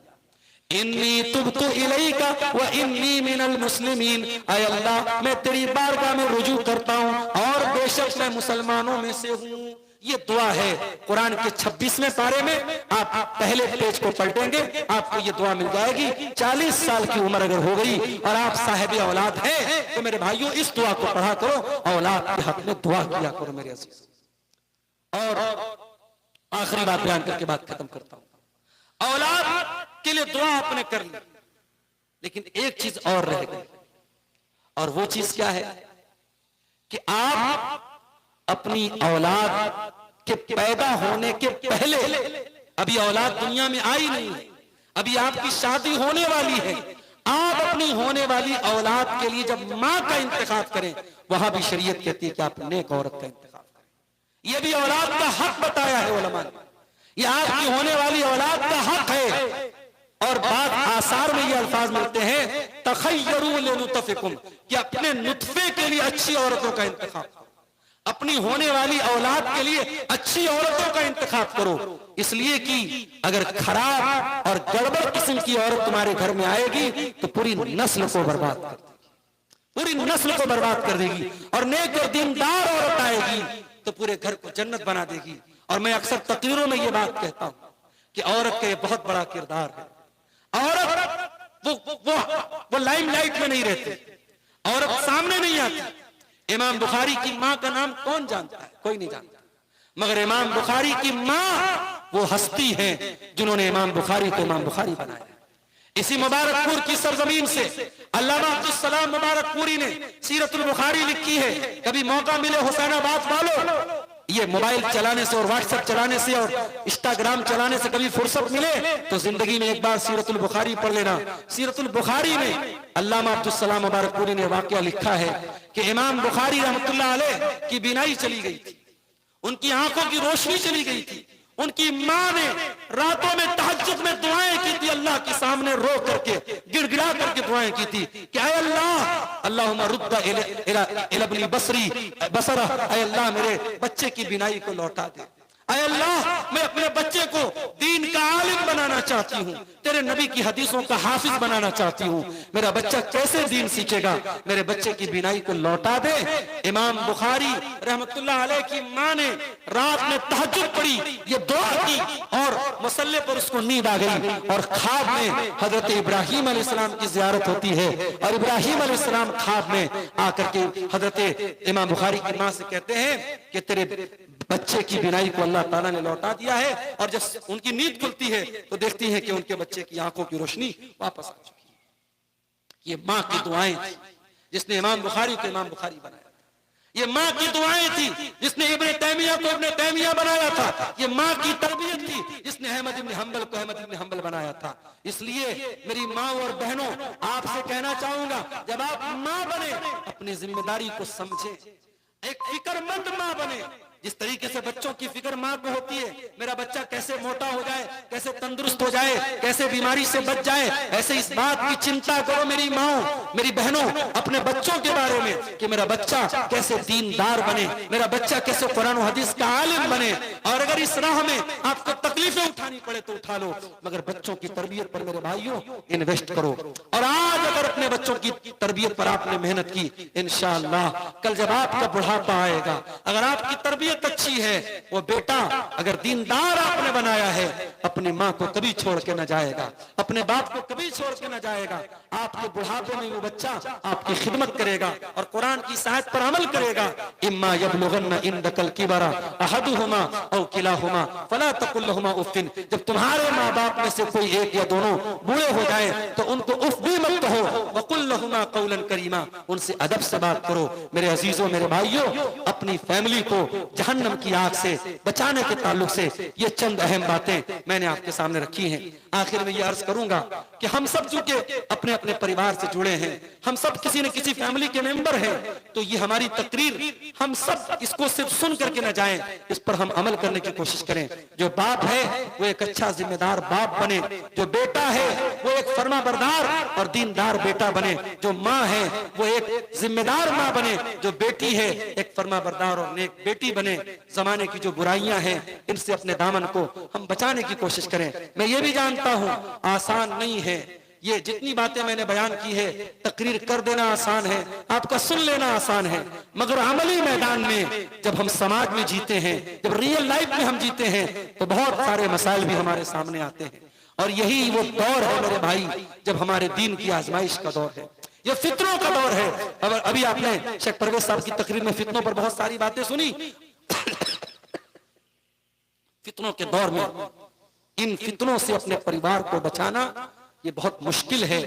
A: इन्नी तुब्तु इलैका व इन्नी मिनल मुस्लिमीन, ऐ अल्लाह, मैं तेरी बारगाह में रुजू करता हूँ और बेशक मैं मुसलमानों में से हूँ। ये दुआ है कुरान के 26वें पारे में। आप पहले पेज को पलटेंगे, आपको ये दुआ मिल जाएगी। 40 साल की उम्र अगर हो गई और आप साहिब औलाद हैं, तो मेरे भाइयों इस दुआ को पढ़ा करो, औलाद के हक में दुआ किया करो मेरे अजीज। और आखिरी बात बयान करके बात खत्म करता हूं। औलाद के लिए दुआ आपने कर ली, लेकिन एक चीज और रह गई, और वो चीज क्या है कि आप अपनी औलाद के पैदा होने के पहले, अभी औलाद दुनिया में आई नहीं है, अभी आपकी शादी होने वाली है, आप अपनी होने वाली औलाद के लिए जब मां का इंतखाब करें, वहां भी शरीयत कहती है कि आप नेक औरत का इंतखाब करें। यह भी औलाद का हक बताया है उलमा ने, यह आपकी होने वाली औलाद का हक है। और बात आसार में ये अल्फाज मिलते हैं, तखय्यरू लिनुतफिकुम, कि अपने नुतफे के लिए अच्छी औरतों का इंतखाब करो, अपनी होने वाली औलाद के लिए अच्छी औरतों का इंतखाब करो। इसलिए कि अगर खराब और गड़बड़ किस्म की औरत तुम्हारे घर में आएगी तो पूरी नस्ल को बर्बाद कर देगी, पूरी नस्ल को बर्बाद कर देगी। और नेक और दीनदार औरत आएगी तो पूरे घर को जन्नत बना देगी। और मैं अक्सर तकरीरों में ये बात कहता हूं कि औरत का ये बहुत बड़ा किरदार है। औरत वो लाइमलाइट में नहीं रहती, औरत सामने नहीं आती। इमाम बुखारी की मां का नाम कौन जानता है? कोई नहीं जानता, मगर इमाम बुखारी की मां वो हस्ती है जिन्होंने इमाम बुखारी को इमाम बुखारी बनाया। इसी मुबारकपुर की सरजमीन से अल्लामा अब्दुल सलाम मुबारकपुरी ने सीरतुल बुखारी लिखी है। कभी मौका मिले हुसैनाबाद वालों, ये मोबाइल चलाने से और व्हाट्सएप चलाने से और इंस्टाग्राम चलाने से कभी फुर्सत मिले तो जिंदगी में एक बार सीरतुल बुखारी पढ़ लेना। सीरतुल बुखारी में अल्लामा अब्दुल सलाम मुबारकपुरी ने वाकया लिखा है कि इमाम बुखारी रहमतुल्लाह अलैह की बीनाई चली गई थी, उनकी आंखों की रोशनी चली गई थी। उनकी मां ने रातों में तहज्जुद में दुआएं की थी, अल्लाह के सामने रो करके गिड़गिड़ा करके दुआएं की थी कि ऐ अल्लाह, अल्लाहुम्मा रुद्दा इला इब्नी बसरी बसरा, ऐ अल्लाह मेरे बच्चे की बीनाई को लौटा दे। ऐ अल्लाह, मैं अपने बच्चे को दीन का आलिम बनाना चाहती हूँ, तेरे नबी की हदीसों का हाफिज बनाना चाहती हूँ। मेरा बच्चा कैसे दीन सीखेगा? मेरे बच्चे की बीनाई को लौटा दे। इमाम बुखारी रहमतुल्लाह अलैह की मां ने रात में तहज्जुद पढ़ी, ये दुआ की और मुसल्ले पर उसको नींद आ गई और ख्वाब में हजरत इब्राहिम अलैहिस्सलाम की जियारत होती है और इब्राहिम अलैहिस्सलाम ख्वाब में आकर के हजरत इमाम बुखारी की मां से कहते हैं कि तेरे बच्चे की बीनाई को अल्लाह ताला ने लौटा दिया है। और जब उनकी नींद खुलती है तो देखती है कि उनके बच्चे की आंखों की रोशनी वापस आ चुकी है। ये मां की दुआएं थी जिसने इमाम बुखारी को इमाम बुखारी बनाया था। ये मां की दुआएं थी जिसने इब्ने तैमिया को इब्ने तैमिया बनाया था। ये मां की तरबियत थी जिसने अहमद इब्न हंबल को अहमद इब्न हंबल बनाया था। इसलिए मेरी मां और बहनों, आपसे कहना चाहूंगा, जब आप मां बने अपनी जिम्मेदारी को समझे, एक फिक्रमंद मां बने जिस तरीके से बच्चों की फिक्र माँ को होती है, मेरा बच्चा कैसे मोटा हो जाए, कैसे तंदुरुस्त हो जाए, कैसे बीमारी से बच जाए, ऐसे इस बात की चिंता करो मेरी माओ, मेरी बहनों, अपने बच्चों के बारे में कि मेरा बच्चा कैसे दीनदार बने, मेरा बच्चा कैसे कुरान और हदीस का आलिम बने। और अगर इस राह में आपको तकलीफें उठानी पड़े तो उठा लो, मगर बच्चों की तरबियत पर मेरे भाइयों इन्वेस्ट करो। और आज अगर अपने बच्चों की तरबियत पर आपने मेहनत की, इंशाअल्लाह कल जब आपका बुढ़ापा आएगा, अगर आपकी तरबियत अच्छी है, वो बेटा अगर दीनदार आपने बनाया है, अपनी माँ को कभी छोड़ के न जाएगा, अपने बाप को कभी छोड़ के न जाएगा। आपके बुढ़ापे में वो बच्चा आपकी खिदमत करेगा और कुरान की सायत पर अमल करेगा। इम्मा यबलुगन्ना इंदकल किबरा अहदुहुमा औ किलाहुमा फला तकुल लहुमा उफ्फिन। जब तुम्हारे माँ बाप में से कोई एक या दोनों बूढ़े हो जाए तो उनको उफ भी मत कहो, वकुल लहुमा कौलन करीमा, उनसे अदब से बात करो। मेरे अजीजों, मेरे भाइयों, अपनी फैमिली को जहन्नम की आग से बचाने के ताल्लुक से ये चंद अहम बातें मैंने आपके सामने रखी हैं। आखिर में ये अर्ज करूंगा कि हम सब चूंकि अपने अपने परिवार से जुड़े हैं, हम सब किसी न किसी फैमिली के मेंबर हैं, तो ये हमारी तकरीर हम सब इसको सिर्फ सुन करके न जाएं, इस पर हम अमल करने की कोशिश करें। जो बाप है वो एक अच्छा जिम्मेदार बाप बने, जो बेटा है वो एक फर्माबरदार और दीनदार बेटा बने, जो माँ है वो एक जिम्मेदार माँ बने, जो बेटी है एक फर्माबरदार और नेक बेटी बने। जमाने की जो बुराइयां हैं इनसे अपने दामन को हम बचाने की कोशिश करें। मैं ये भी जानता हूं आसान नहीं है, ये जितनी बातें मैंने बयान की है, तकरीर कर देना आसान है, आपका सुन लेना आसान है, मगर अमली मैदान में जब हम समाज में जीते हैं, जब रियल लाइफ में हम जीते हैं, तो बहुत सारे मसाइल भी हमारे सामने आते हैं। और यही वो दौर है मेरे भाई जब हमारे दीन की आजमाइश का दौर है, ये फितनों का दौर है। अगर अभी आपने शेख परवेज साहब की तकरीर में फितनों पर बहुत सारी बातें सुनी। फितनों के दौर में इन फितनों से अपने परिवार को बचाना ये बहुत मुश्किल है,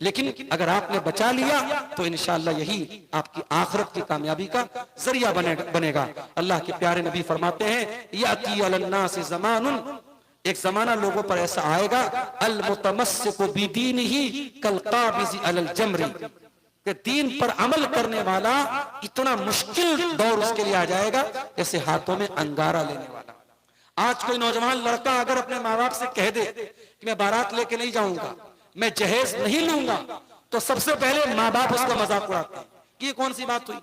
A: लेकिन अगर आपने बचा लिया तो इंशाअल्लाह यही आपकी आखिरत की कामयाबी का जरिया बनेगा। अल्लाह के प्यारे नबी फरमाते हैं, याती अलन्नास ज़मानुन, एक जमाना लोगों पर ऐसा आएगा, अल मुतमस्सिकु बिदीनिही कल काबिज़ अलल जमरी, कि दीन पर अमल करने वाला इतना मुश्किल दौर उसके लिए आ जाएगा जैसे हाथों में अंगारा लेने वाला। आज कोई नौजवान लड़का अगर अपने माँ बाप से कह दे कि मैं बारात लेके नहीं जाऊंगा, मैं जहेज नहीं लूंगा, तो सबसे पहले माँ बाप उसका मजाक उड़ाते हैं कि ये कौन सी बात हुई।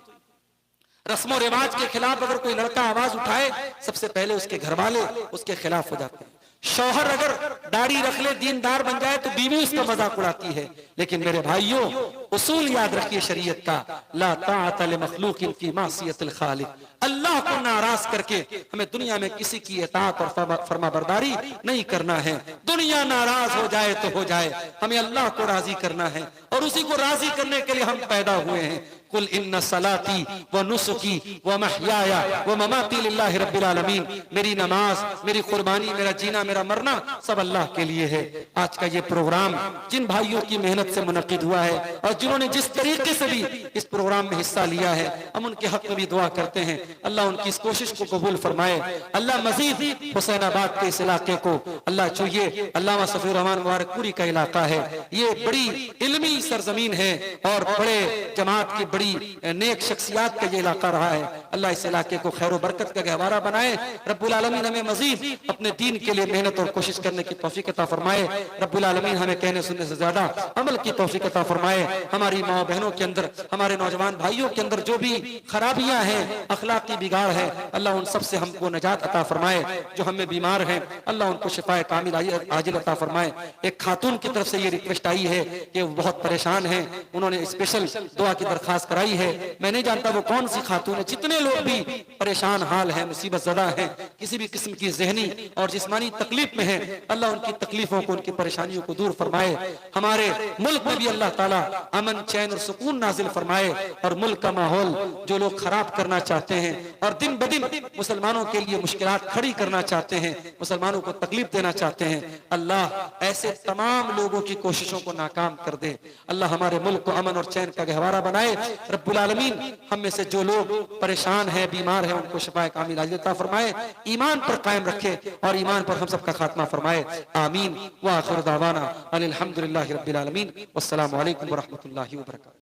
A: रस्मों रिवाज के खिलाफ अगर कोई लड़का आवाज उठाए, सबसे पहले उसके घर वाले उसके खिलाफ हो जाते हैं। शौहर अगर दाढ़ी रख ले, दीनदार बन जाए, तो बीवी उसका मजाक उड़ाती है। लेकिन मेरे भाइयों, उसूल याद रखिए शरीयत का, ला ताअत लिमखलूकिन फी मासियतिल खालिक, अल्लाह को नाराज करके हमें दुनिया में किसी की इताअत और फरमाबरदारी नहीं करना है। दुनिया नाराज हो जाए तो हो जाए, हमें अल्लाह को राजी करना है और उसी को राजी करने के लिए हम पैदा हुए हैं। कुल इन्ना सलाती व नुसुकी व महयाया व ममाती लिल्लाहि रब्बिल आलमीन, मेरी नमाज, मेरी कुर्बानी, मेरा जीना, मेरा मरना सब अल्लाह के लिए है। आज का ये प्रोग्राम जिन भाइयों की मेहनत से मुनक्किद हुआ है और जिन्होंने जिस तरीके से भी इस प्रोग्राम में हिस्सा लिया है, हम उनके हक में भी दुआ करते हैं, अल्लाह उनकी इस कोशिश को कबूल फरमाए। अल्लाह मजीद हुसैनाबाद के इस इलाके को अल्लाह चाहिए, अल्लामा सफीउर रहमान मुबारकपुरी का इलाका है, ये बड़ी इल्मी सरजमीन है और बड़े जमात की बड़ी नेक शख्सियात का ये इलाका रहा है। अल्लाह इस इलाके को खैर बरकत का गहवारा बनाए। रब्बुल आलमीन हमें मजीद अपने दीन के लिए मेहनत और कोशिश करने की तौफीक अता फरमाए। रब्बुल आलमीन हमें कहने सुनने से ज्यादा अमल की तौफीक अता फरमाए। हमारी माँ बहनों के अंदर, हमारे नौजवान भाइयों के अंदर जो भी खराबियां हैं, अखलाकी बिगाड़ है, अल्लाह उन सब से हमको नजात अता फरमाए। जो हमें बीमार हैं, अल्लाह उनको शिफाए कामिल आजिल अता फरमाए। एक खातून की तरफ से ये रिक्वेस्ट आई है कि वो बहुत परेशान है, उन्होंने स्पेशल दुआ की दरखास्त कराई है। मैं नहीं जानता वो कौन सी खातून है। जितने लोग भी परेशान हाल है, मुसीबत ज़दा है, किसी भी किस्म की ज़हनी और जिस्मानी तकलीफ में है, अल्लाह उनकी तकलीफों को, उनकी परेशानियों को दूर फरमाए। हमारे मुल्क में भी अल्लाह ताला अमन, चैन और सुकून नाजिल फरमाए और मुल्क का माहौल जो लोग खराब करना चाहते हैं और दिन ब दिन मुसलमानों के लिए मुश्किलात खड़ी करना चाहते हैं, मुसलमानों को तकलीफ देना चाहते हैं, अल्लाह ऐसे तमाम लोगों की कोशिशों को नाकाम कर दे। अल्लाह हमारे मुल्क को अमन और चैन का गहवारा बनाए। रब्बुल आलमीन हम में से जो लोग परेशान हैं, बीमार हैं, उनको शिफाए कामिल आजिल अता फरमाए, ईमान पर कायम रखे और ईमान पर हम सबका खात्मा फरमाए। आमीन व आखिर दावाना अनिल हम्दुलिल्लाहि रब्बिल आलमीन। वस्सलामु अलैकुम व रहमतुल्लाहि व बरकातहू।